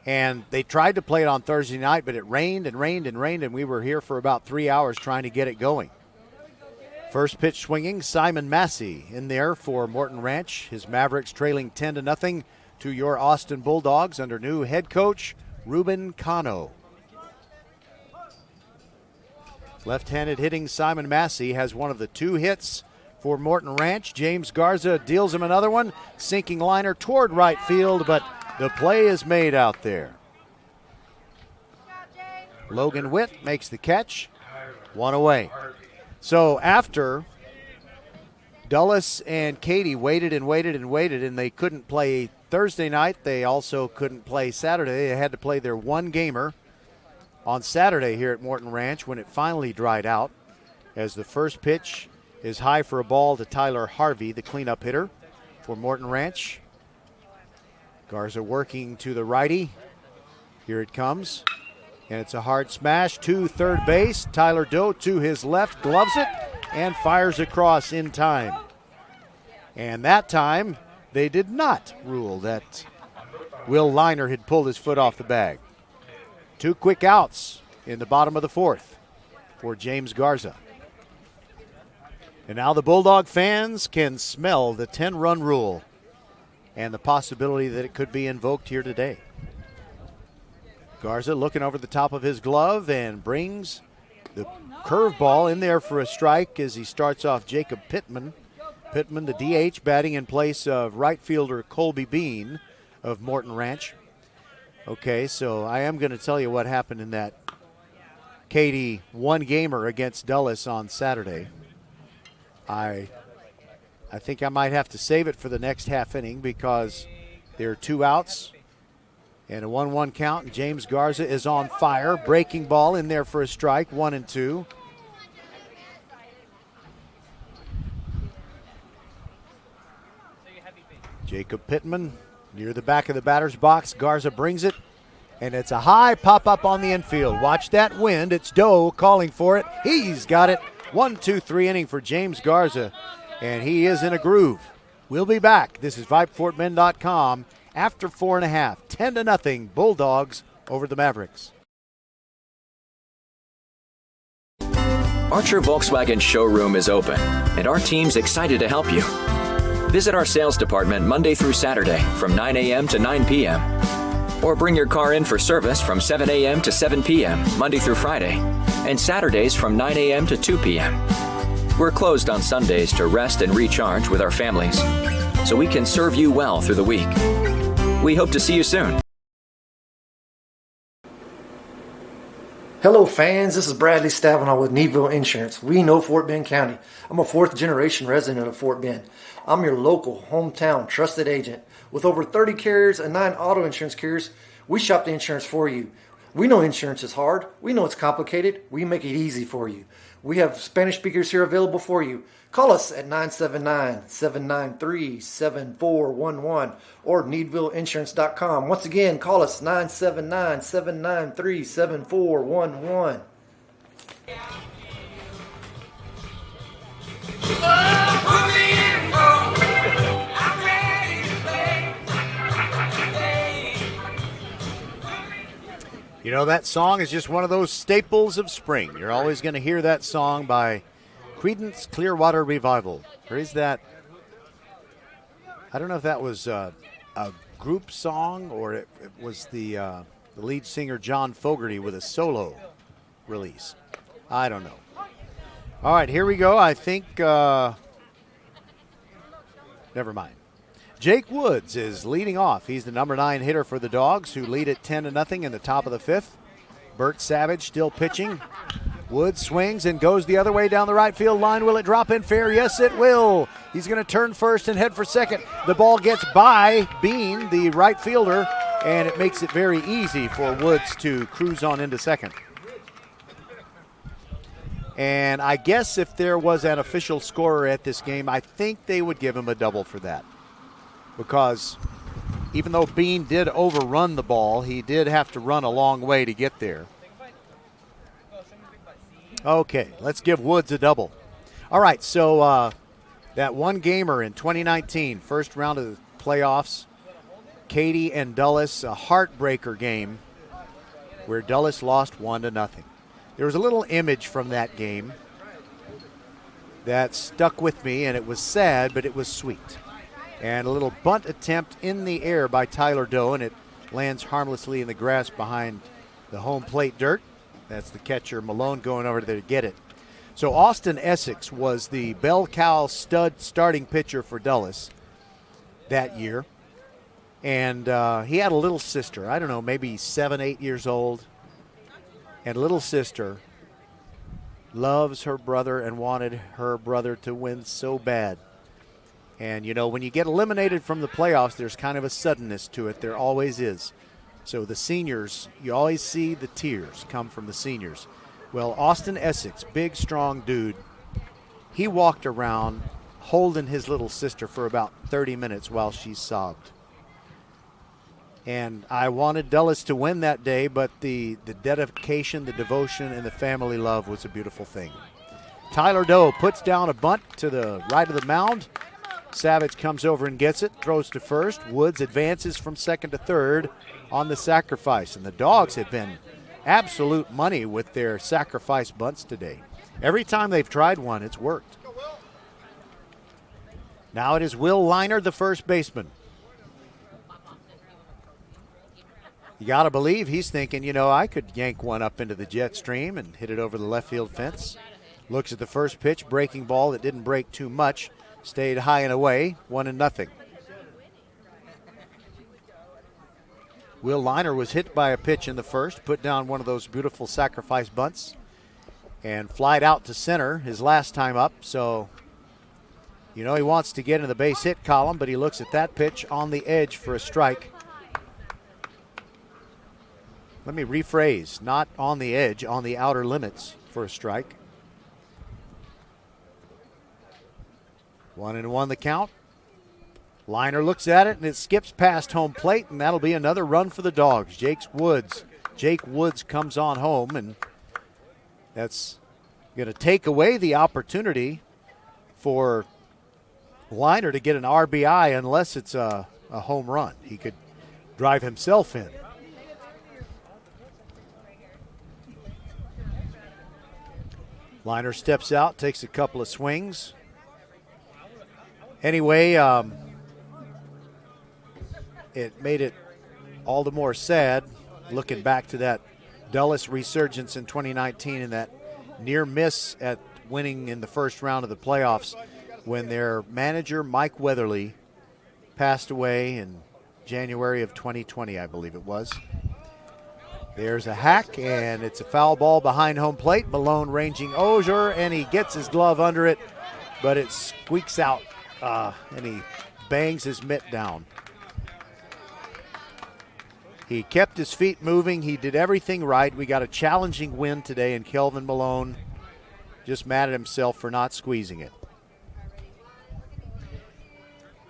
S1: And they tried to play it on Thursday night, but it rained and rained and rained, and we were here for about 3 hours trying to get it going. First pitch swinging, Simon Massey in there for Morton Ranch. His Mavericks trailing 10-0 to your Austin Bulldogs under new head coach Ruben Cano. Left-handed hitting Simon Massey has one of the 2 hits for Morton Ranch. James Garza deals him another one. Sinking liner toward right field, but the play is made out there. Logan Witt makes the catch. 1 away. So after Dulles and Katy waited and waited and waited, and they couldn't play Thursday night, they also couldn't play Saturday. They had to play their one-gamer on Saturday here at Morton Ranch when it finally dried out, as the first pitch is high for a ball to Tyler Harvey, the cleanup hitter for Morton Ranch. Garza working to the righty. Here it comes. And it's a hard smash to third base. Tyler Doe to his left, gloves it, and fires across in time. And that time, they did not rule that Will Liner had pulled his foot off the bag. 2 quick outs in the bottom of the fourth for James Garza. And now the Bulldog fans can smell the 10-run rule and the possibility that it could be invoked here today. Garza looking over the top of his glove and brings the curveball in there for a strike as he starts off Jacob Pittman. Pittman, the DH, batting in place of right fielder Colby Bean of Morton Ranch. Okay, so I am going to tell you what happened in that Katy one-gamer against Dulles on Saturday. I think I might have to save it for the next half inning because there are 2 outs and a 1-1 count, and James Garza is on fire. Breaking ball in there for a strike, 1-2. Jacob Pittman near the back of the batter's box. Garza brings it, and it's a high pop-up on the infield. Watch that wind. It's Doe calling for it. He's got it. 1-2-3 inning for James Garza, and he is in a groove. We'll be back. This is VypeFortBend.com. After 4.5, 10-0 Bulldogs over the Mavericks.
S4: Archer Volkswagen showroom is open, and our team's excited to help you. Visit our sales department Monday through Saturday from 9 a.m. to 9 p.m. Or bring your car in for service from 7 a.m. to 7 p.m. Monday through Friday, and Saturdays from 9 a.m. to 2 p.m. We're closed on Sundays to rest and recharge with our families, so we can serve you well through the week. We hope to see you soon.
S7: Hello fans, this is Bradley Stavanaugh with Needville Insurance. We know Fort Bend County. I'm a 4th generation resident of Fort Bend. I'm your local, hometown, trusted agent. With over 30 carriers and 9 auto insurance carriers, we shop the insurance for you. We know insurance is hard. We know it's complicated. We make it easy for you. We have Spanish speakers here available for you. Call us at 979-793-7411 or needvilleinsurance.com. Once again, call us 979-793-7411.
S1: You know, that song is just one of those staples of spring. You're always going to hear that song by Creedence Clearwater Revival. Or is that, I don't know if that was a group song or it was the lead singer John Fogerty with a solo release. I don't know. All right, here we go. I think, never mind. Jake Woods is leading off. He's the number 9 hitter for the Dogs, who lead at 10-0 in the top of the 5th. Bert Savage still pitching. Woods swings and goes the other way down the right field line. Will it drop in fair? Yes, it will. He's going to turn first and head for second. The ball gets by Bean, the right fielder, and it makes it very easy for Woods to cruise on into second. And I guess if there was an official scorer at this game, I think they would give him a double for that. Because even though Bean did overrun the ball, he did have to run a long way to get there. Okay, let's give Woods a double. All right, so that one gamer in 2019, first round of the playoffs, Katy and Dulles, a heartbreaker game where Dulles lost 1-0. There was a little image from that game that stuck with me, and it was sad, but it was sweet. And a little bunt attempt in the air by Tyler Doe, and it lands harmlessly in the grass behind the home plate dirt. That's the catcher, Malone, going over there to get it. So Austin Essex was the bell cow stud starting pitcher for Dulles that year. And he had a little sister, I don't know, maybe 7, 8 years old. And little sister loves her brother and wanted her brother to win so bad. And, you know, when you get eliminated from the playoffs, there's kind of a suddenness to it. There always is. So the seniors, you always see the tears come from the seniors. Well, Austin Essex, big, strong dude, he walked around holding his little sister for about 30 minutes while she sobbed. And I wanted Dulles to win that day, but the dedication, the devotion, and the family love was a beautiful thing. Tyler Doe puts down a bunt to the right of the mound. Savage comes over and gets it, throws to first. Woods advances from second to third on the sacrifice. And the Dogs have been absolute money with their sacrifice bunts today. Every time they've tried one, it's worked. Now it is Will Liner, the first baseman. You got to believe he's thinking, you know, I could yank one up into the jet stream and hit it over the left field fence. Looks at the first pitch, breaking ball that didn't break too much. Stayed high and away, 1-0. Will Liner was hit by a pitch in the first, put down one of those beautiful sacrifice bunts, and flied out to center his last time up. So, you know, he wants to get in the base hit column, but he looks at that pitch on the edge for a strike. Let me rephrase, not on the edge, on the outer limits for a strike. 1-1 the count. Liner looks at it, and it skips past home plate, and that'll be another run for the Dogs. Jake Woods comes on home, and that's going to take away the opportunity for Liner to get an RBI unless it's a home run. He could drive himself in. Liner steps out, takes a couple of swings. Anyway, it made it all the more sad looking back to that Dulles resurgence in 2019 and that near miss at winning in the first round of the playoffs when their manager, Mike Weatherly, passed away in January of 2020, I believe it was. There's a hack, and it's a foul ball behind home plate. Malone ranging Ogier, and he gets his glove under it, but it squeaks out, and he bangs his mitt down. He kept his feet moving. He did everything right. We got a challenging win today, and Kelvin Malone just mad at himself for not squeezing it.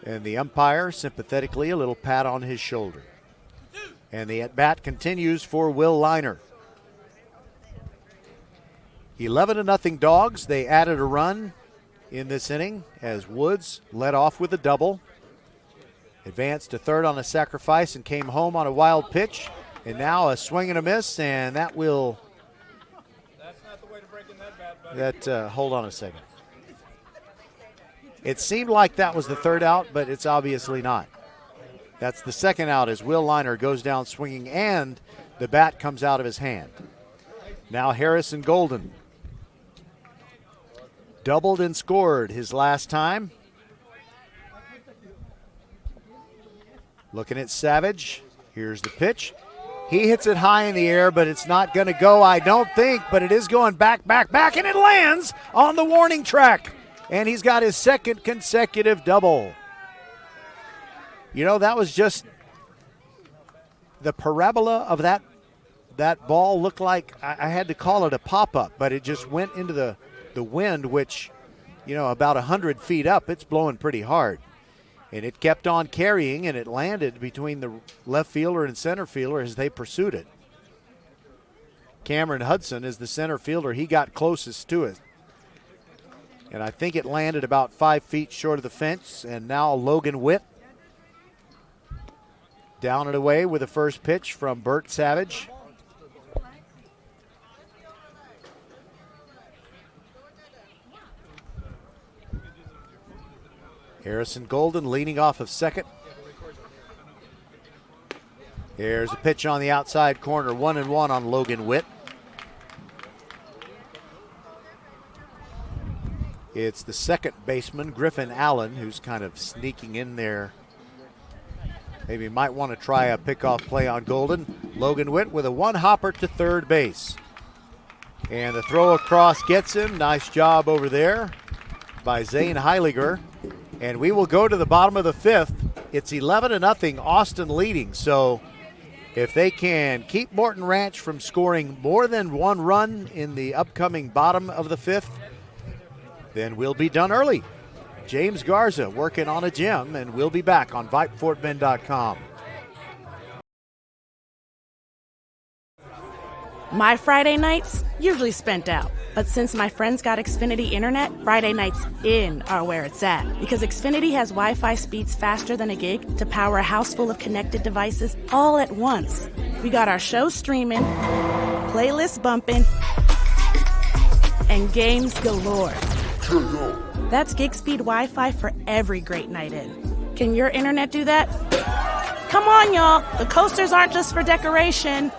S1: And the umpire, sympathetically, a little pat on his shoulder. And the at-bat continues for Will Liner. 11-0 Dogs. They added a run in this inning as Woods led off with a double. Advanced to third on a sacrifice and came home on a wild pitch. And now a swing and a miss, and that will...
S2: That's not the way to break in that bat.
S1: hold on a second. It seemed like that was the third out, but it's obviously not. That's the second out as Will Liner goes down swinging and the bat comes out of his hand. Now Harrison Golden. Doubled and scored his last time. Looking at Savage. Here's the pitch. He hits it high in the air, but it's not going to go, I don't think, but it is going back, and it lands on the warning track. And he's got his second consecutive double. You know, that was just the parabola of that ball looked like I had to call it a pop-up, but it just went into the wind, which, you know, about 100 feet up, it's blowing pretty hard. And it kept on carrying, and it landed between the left fielder and center fielder as they pursued it. Cameron Hudson is the center fielder. He got closest to it. And I think it landed about 5 feet short of the fence. And now Logan Witt down and away with the first pitch from Bert Savage. Harrison Golden leaning off of second. There's a pitch on the outside corner, 1-1 on Logan Witt. It's the second baseman, Griffin Allen, who's kind of sneaking in there. Maybe might want to try a pickoff play on Golden. Logan Witt with a one-hopper to third base. And the throw across gets him. Nice job over there by Zane Heiliger. And we will go to the bottom of the fifth. It's 11-0, Austin leading. So if they can keep Morton Ranch from scoring more than one run in the upcoming bottom of the fifth, then we'll be done early. James Garza working on a gem, and we'll be back on VypeFortBend.com.
S5: My Friday nights usually spent out. But since my friends got Xfinity Internet, Friday nights in are where it's at. Because Xfinity has Wi-Fi speeds faster than a gig to power a house full of connected devices all at once. We got our show streaming, playlists bumping, and games galore. That's gig speed Wi-Fi for every great night in. Can your internet do that? Come on, y'all. The coasters aren't just for decoration.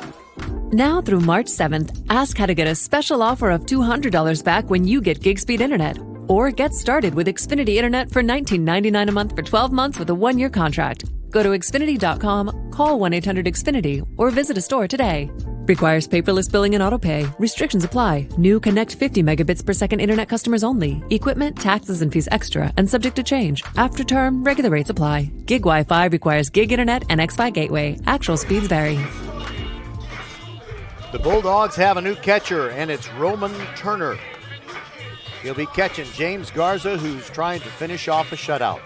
S6: Now through March 7th, ask how to get a special offer of $200 back when you get gig speed internet. Or get started with Xfinity Internet for $19.99 a month for 12 months with a 1-year contract. Go to Xfinity.com, call 1-800-XFINITY, or visit a store today. Requires paperless billing and autopay. Restrictions apply. New Connect 50 megabits per second internet customers only. Equipment, taxes, and fees extra and subject to change. After term, regular rates apply. Gig Wi-Fi requires gig internet and X-Fi gateway. Actual speeds vary.
S1: The Bulldogs have a new catcher, and it's Roman Turner. He'll be catching James Garza, who's trying to finish off a shutout.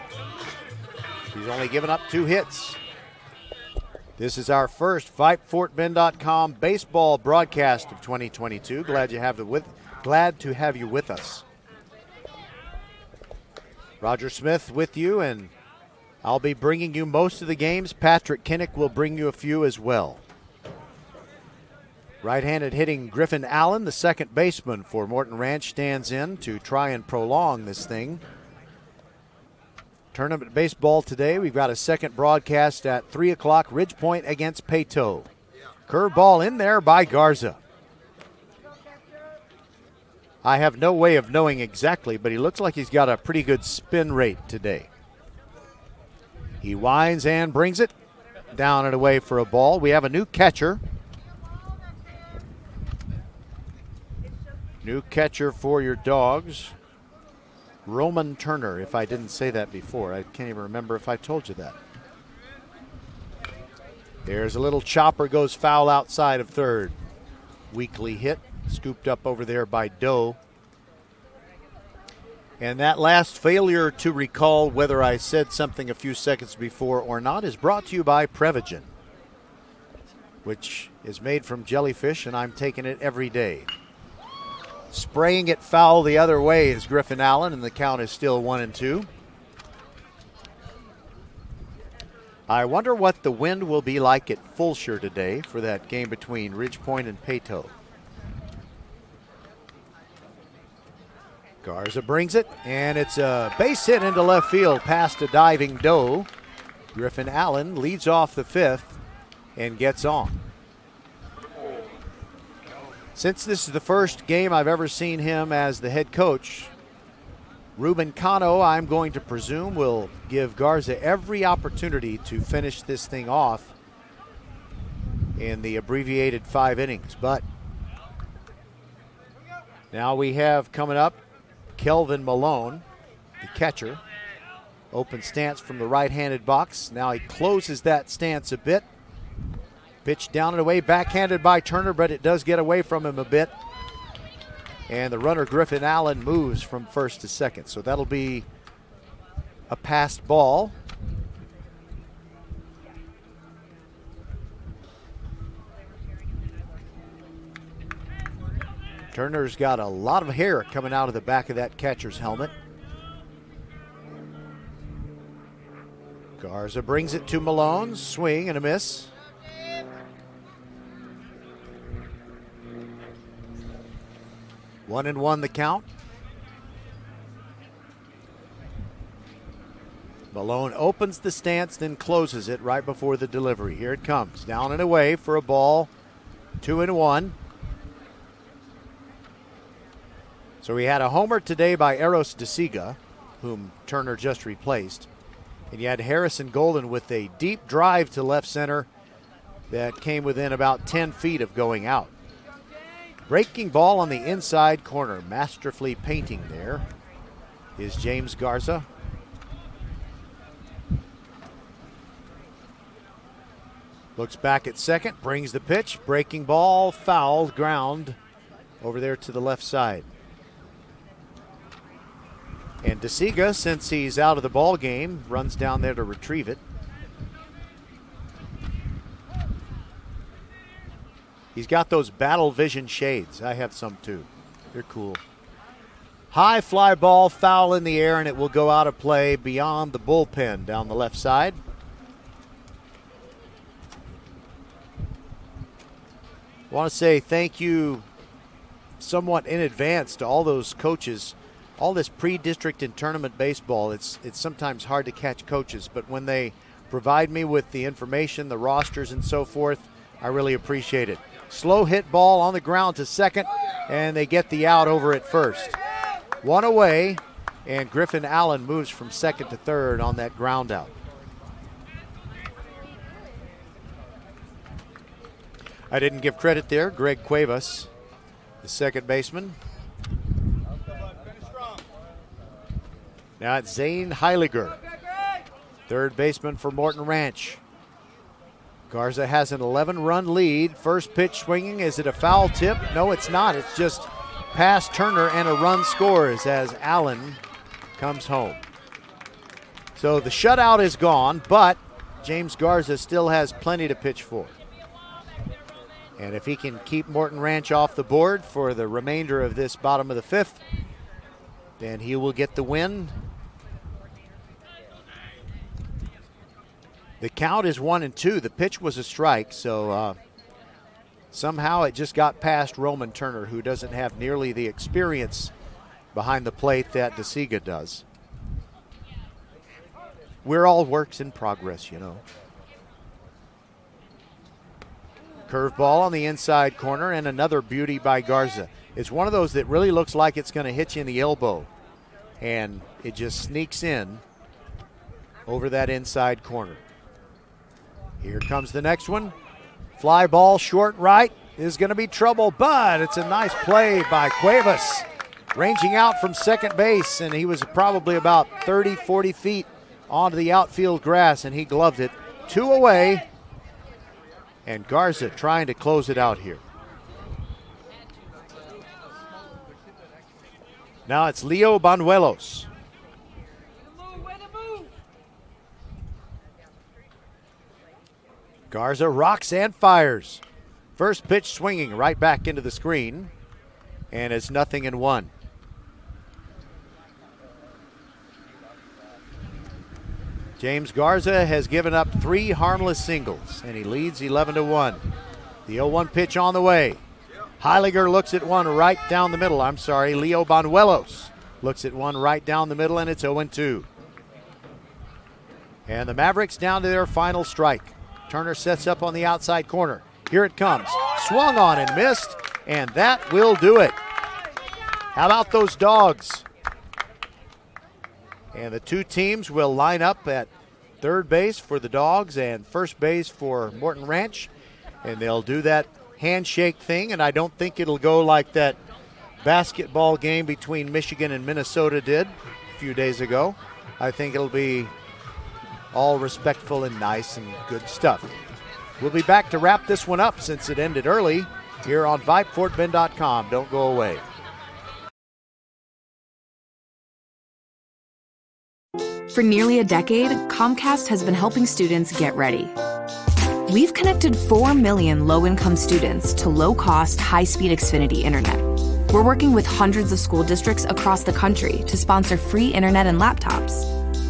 S1: He's only given up 2 hits. This is our first VypeFortBend.com baseball broadcast of 2022. Glad to have you with us. Roger Smith with you, and I'll be bringing you most of the games. Patrick Kinnick will bring you a few as well. Right-handed hitting Griffin Allen, the second baseman for Morton Ranch, stands in to try and prolong this thing. Tournament baseball today. We've got a second broadcast at 3 o'clock. Ridgepoint against Peyto. Curveball in there by Garza. I have no way of knowing exactly, but he looks like he's got a pretty good spin rate today. He winds and brings it down and away for a ball. We have a new catcher. New catcher for your Dogs, Roman Turner, if I didn't say that before. I can't even remember if I told you that. There's a little chopper, goes foul outside of third. Weakly hit, scooped up over there by Doe. And that last failure to recall whether I said something a few seconds before or not is brought to you by Prevagen, which is made from jellyfish, and I'm taking it every day. Spraying it foul the other way is Griffin Allen, and the count is still 1-2. I wonder what the wind will be like at Fulshear today for that game between Ridgepoint and Peyto. Garza brings it, and it's a base hit into left field past a diving Doe. Griffin Allen leads off the fifth and gets on. Since this is the first game I've ever seen him as the head coach, Ruben Cano, I'm going to presume, will give Garza every opportunity to finish this thing off in the abbreviated 5 innings. But now we have coming up Kelvin Malone, the catcher. Open stance from the right-handed box. Now he closes that stance a bit. Pitch down and away, backhanded by Turner, but it does get away from him a bit. And the runner, Griffin Allen, moves from first to second. So that'll be a passed ball. Turner's got a lot of hair coming out of the back of that catcher's helmet. Garza brings it to Malone. Swing and a miss. One and one the count. Malone opens the stance, then closes it right before the delivery. Here it comes. Down and away for a ball. 2-1. So we had a homer today by Eros DeSiga, whom Turner just replaced. And you had Harrison Golden with a deep drive to left center that came within about 10 feet of going out. Breaking ball on the inside corner, masterfully painting there, is James Garza. Looks back at second, brings the pitch, breaking ball, foul, ground over there to the left side. And DeSiga, since he's out of the ball game, runs down there to retrieve it. He's got those battle vision shades. I have some too. They're cool. High fly ball, foul in the air, and it will go out of play beyond the bullpen down the left side. I want to say thank you somewhat in advance to all those coaches. All this pre-district and tournament baseball, it's sometimes hard to catch coaches, but when they provide me with the information, the rosters and so forth, I really appreciate it. Slow hit ball on the ground to second, and they get the out over at first. One away, and Griffin Allen moves from second to third on that ground out. I didn't give credit there. Greg Cuevas, the second baseman. Now it's Zane Heiliger, third baseman for Morton Ranch. Garza has an 11-run lead. First pitch swinging. Is it a foul tip? No, it's not. It's just past Turner, and a run scores as Allen comes home. So the shutout is gone, but James Garza still has plenty to pitch for. And if he can keep Morton Ranch off the board for the remainder of this bottom of the fifth, then he will get the win. The count is 1-2. The pitch was a strike, so somehow it just got past Roman Turner, who doesn't have nearly the experience behind the plate that DeSiga does. We're all works in progress, you know. Curveball on the inside corner, and another beauty by Garza. It's one of those that really looks like it's going to hit you in the elbow, and it just sneaks in over that inside corner. Here comes the next one. Fly ball short right is going to be trouble, but it's a nice play by Cuevas, ranging out from second base, and he was probably about 30, 40 feet onto the outfield grass, and he gloved it. 2 away, and Garza trying to close it out here. Now it's Leo Banuelos. Garza rocks and fires. First pitch swinging right back into the screen, and it's 0-1. James Garza has given up 3 harmless singles, and he leads 11-1. The 0-1 pitch on the way. Heiliger looks at one right down the middle. Leo Banuelos looks at one right down the middle, and it's 0-2. And the Mavericks down to their final strike. Turner sets up on the outside corner. Here it comes. Swung on and missed, and that will do it. How about those dogs? And the two teams will line up at third base for the Dogs and first base for Morton Ranch. And they'll do that handshake thing, and I don't think it'll go like that basketball game between Michigan and Minnesota did a few days ago. I think it'll be all respectful and nice and good stuff. We'll be back to wrap this one up since it ended early here on VypeFortBend.com. Don't go away.
S8: For nearly a decade, Comcast has been helping students get ready. We've connected 4 million low-income students to low-cost, high-speed Xfinity Internet. We're working with hundreds of school districts across the country to sponsor free internet and laptops.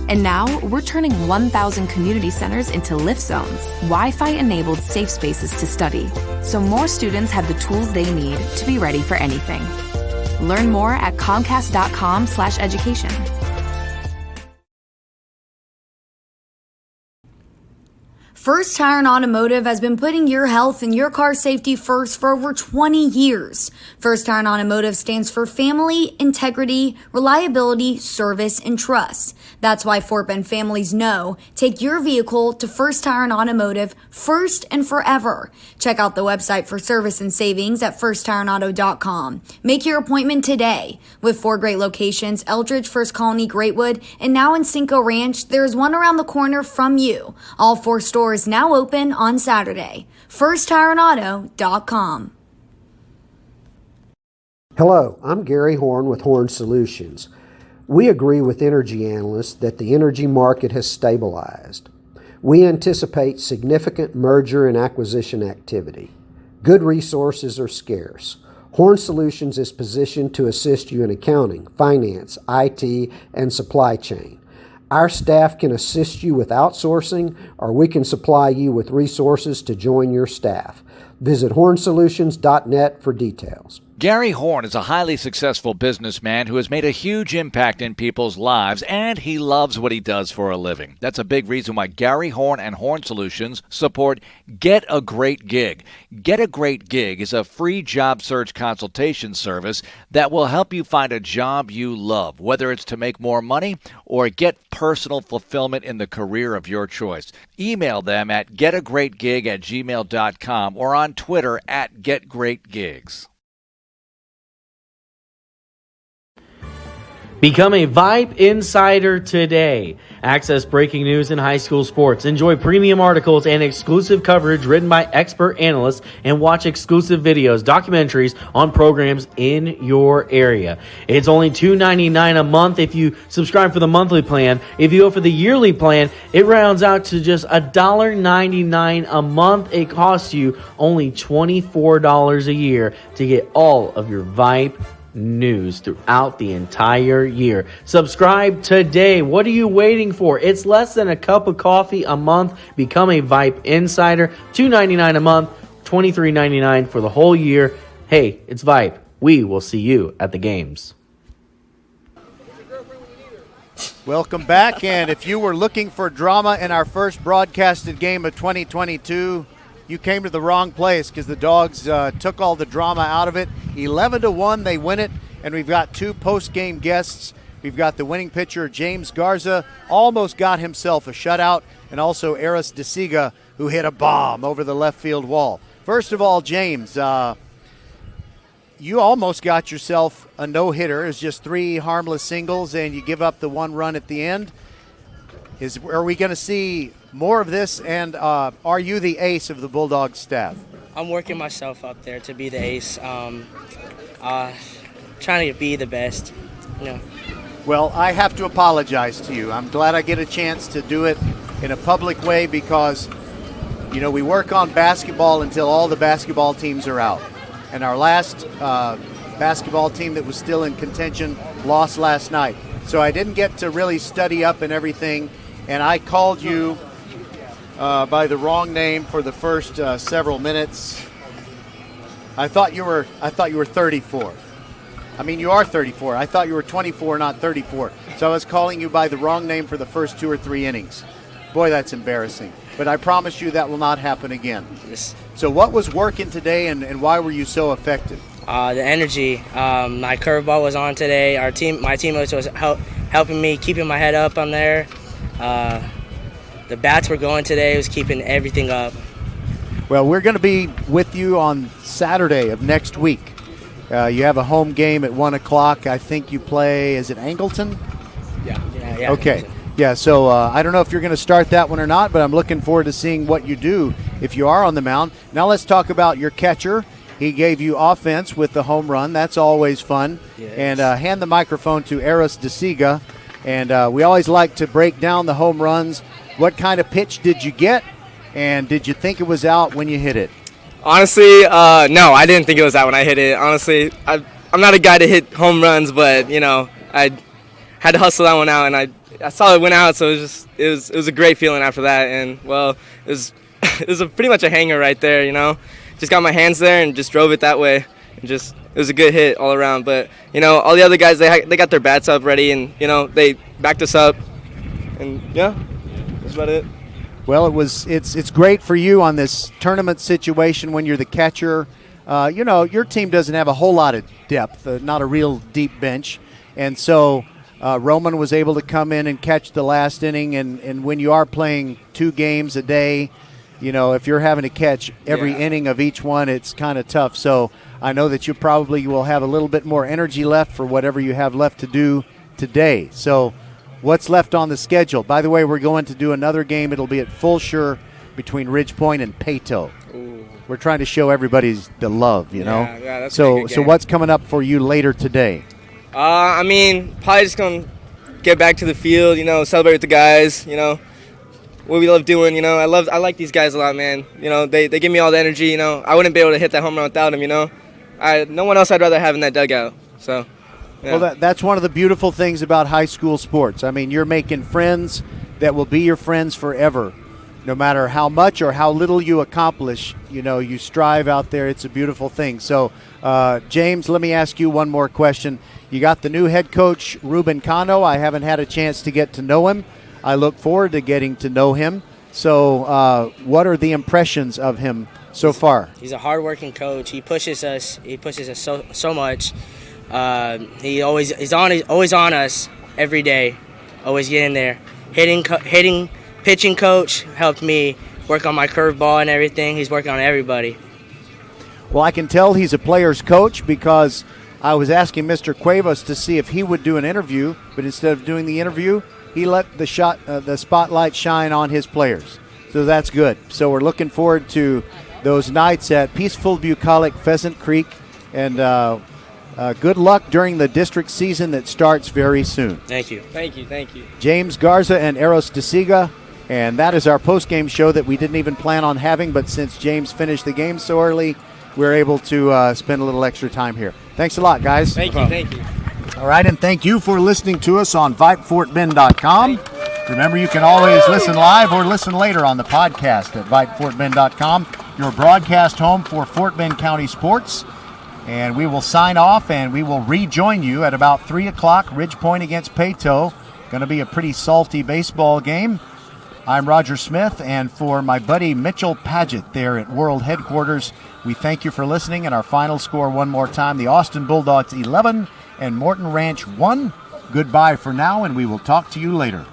S8: And now, we're turning 1,000 community centers into lift zones, Wi-Fi-enabled safe spaces to study, so more students have the tools they need to be ready for anything. Learn more at comcast.com/education.
S3: First Tire and Automotive has been putting your health and your car safety first for over 20 years. First Tire and Automotive stands for family, integrity, reliability, service, and trust. That's why Fort Bend families know take your vehicle to First Tire and Automotive first and forever. Check out the website for service and savings at firsttireandauto.com. Make your appointment today. With 4 great locations, Eldridge, First Colony, Greatwood, and now in Cinco Ranch, there's one around the corner from you. All 4 stores now open on Saturday. FirstTireandAuto.com.
S9: Hello, I'm Gary Horn with Horn Solutions. We agree with energy analysts that the energy market has stabilized. We anticipate significant merger and acquisition activity. Good resources are scarce. Horn Solutions is positioned to assist you in accounting, finance, IT, and supply chain. Our staff can assist you with outsourcing, or we can supply you with resources to join your staff. Visit hornsolutions.net for details.
S10: Gary Horn is a highly successful businessman who has made a huge impact in people's lives, and he loves what he does for a living. That's a big reason why Gary Horn and Horn Solutions support Get a Great Gig. Get a Great Gig is a free job search consultation service that will help you find a job you love, whether it's to make more money or get personal fulfillment in the career of your choice. Email them at getagreatgig@gmail.com or on Twitter at getgreatgigs.
S11: Become a Vype Insider today. Access breaking news in high school sports. Enjoy premium articles and exclusive coverage written by expert analysts, and watch exclusive videos, documentaries on programs in your area. It's only $2.99 a month if you subscribe for the monthly plan. If you go for the yearly plan, it rounds out to just $1.99 a month. It costs you only $24 a year to get all of your Vype news throughout the entire year. Subscribe today. What are you waiting for? It's less than a cup of coffee a month. Become a Vype Insider. $2.99 a month, $23.99 for the whole year. Hey, it's Vype. We will see you at the games.
S1: Welcome back, and if you were looking for drama in our first broadcasted game of 2022, you came to the wrong place because the Dogs took all the drama out of it. 11-1, they win it, and we've got two post-game guests. We've got the winning pitcher, James Garza, almost got himself a shutout, and also Eros DeSiga, who hit a bomb over the left field wall. First of all, James, you almost got yourself a no-hitter. It's just 3 harmless singles, and you give up the 1 run at the end. Are we going to see more of this, and are you the ace of the Bulldogs staff?
S12: I'm working myself up there to be the ace, trying to be the best, you know.
S1: Well, I have to apologize to you. I'm glad I get a chance to do it in a public way because, you know, we work on basketball until all the basketball teams are out. And our last basketball team that was still in contention lost last night. So I didn't get to really study up and everything, and I called you by the wrong name for the first several minutes. I thought you were 34. I mean, you are 34. I thought you were 24, not 34. So I was calling you by the wrong name for the first 2 or 3 innings. Boy, that's embarrassing. But I promise you that will not happen again.
S12: Yes.
S1: So what was working today, and why were you so effective?
S12: The energy. My curveball was on today. My teammates was helping me, keeping my head up on there. The bats were going today. It was keeping everything up.
S1: Well, we're going to be with you on Saturday of next week. You have a home game at 1 o'clock. I think you play, is it Angleton?
S12: Yeah.
S1: Okay. Yeah, so I don't know if you're going to start that one or not, but I'm looking forward to seeing what you do if you are on the mound. Now let's talk about your catcher. He gave you offense with the home run. That's always fun.
S12: Yes.
S1: And hand the microphone to Eros DeSiga. And we always like to break down the home runs. What kind of pitch did you get, and did you think it was out when you hit it?
S12: Honestly, no, I didn't think it was out when I hit it. Honestly, I'm not a guy to hit home runs, but, you know, I had to hustle that one out, and I saw it went out, so it was a great feeling after that. And, well, it was pretty much a hanger right there, you know. Just got my hands there and just drove it that way. And it was a good hit all around. But, you know, all the other guys, they got their bats up ready, and, you know, they backed us up. And, yeah, that's about it.
S1: Well, it's great for you on this tournament situation when you're the catcher. You know, your team doesn't have a whole lot of depth, not a real deep bench. And so Roman was able to come in and catch the last inning. And when you are playing 2 games a day, you know, if you're having to catch every inning of each one, it's kind of tough. So I know that you probably will have a little bit more energy left for whatever you have left to do today. So what's left on the schedule? By the way, we're going to do another game. It'll be at Fulshire between Ridge Point and Peyto.
S12: Ooh.
S1: We're trying to show everybody the love, you know.
S12: Yeah, that's
S1: so
S12: a good game.
S1: what's coming up for you later today?
S12: I mean, probably just going to get back to the field, you know, celebrate with the guys, you know, what we love doing, you know. I like these guys a lot, man. You know, they give me all the energy, you know. I wouldn't be able to hit that home run without them, you know. No one else I'd rather have in that dugout, so. Yeah.
S1: Well, that's one of the beautiful things about high school sports. I mean, you're making friends that will be your friends forever. No matter how much or how little you accomplish, you know, you strive out there. It's a beautiful thing. So, James, let me ask you one more question. You got the new head coach, Ruben Cano. I haven't had a chance to get to know him. I look forward to getting to know him. So, what are the impressions of him so far?
S12: He's a hardworking coach. He pushes us. He pushes us so much. He's always on us every day. Always getting there. Pitching coach helped me work on my curveball and everything. He's working on everybody.
S1: Well, I can tell he's a player's coach because I was asking Mr. Cuevas to see if he would do an interview, but instead of doing the interview, he let the spotlight shine on his players. So that's good. So we're looking forward to those nights at Peaceful Bucolic, Pheasant Creek, and good luck during the district season that starts very soon.
S12: Thank you.
S1: James Garza and Eros DeSiga, and that is our post-game show that we didn't even plan on having, but since James finished the game so early, we're able to spend a little extra time here. Thanks a lot, guys.
S12: Thank you.
S1: All right, and thank you for listening to us on VypeFortBend.com. Remember, you can always listen live or listen later on the podcast at VypeFortBend.com. your broadcast home for Fort Bend County sports. And we will sign off, and we will rejoin you at about 3 o'clock, Ridge Point against Peyto. Going to be a pretty salty baseball game. I'm Roger Smith, and for my buddy Mitchell Padgett there at World Headquarters, we thank you for listening. And our final score one more time, the Austin Bulldogs 11 and Morton Ranch 1. Goodbye for now, and we will talk to you later.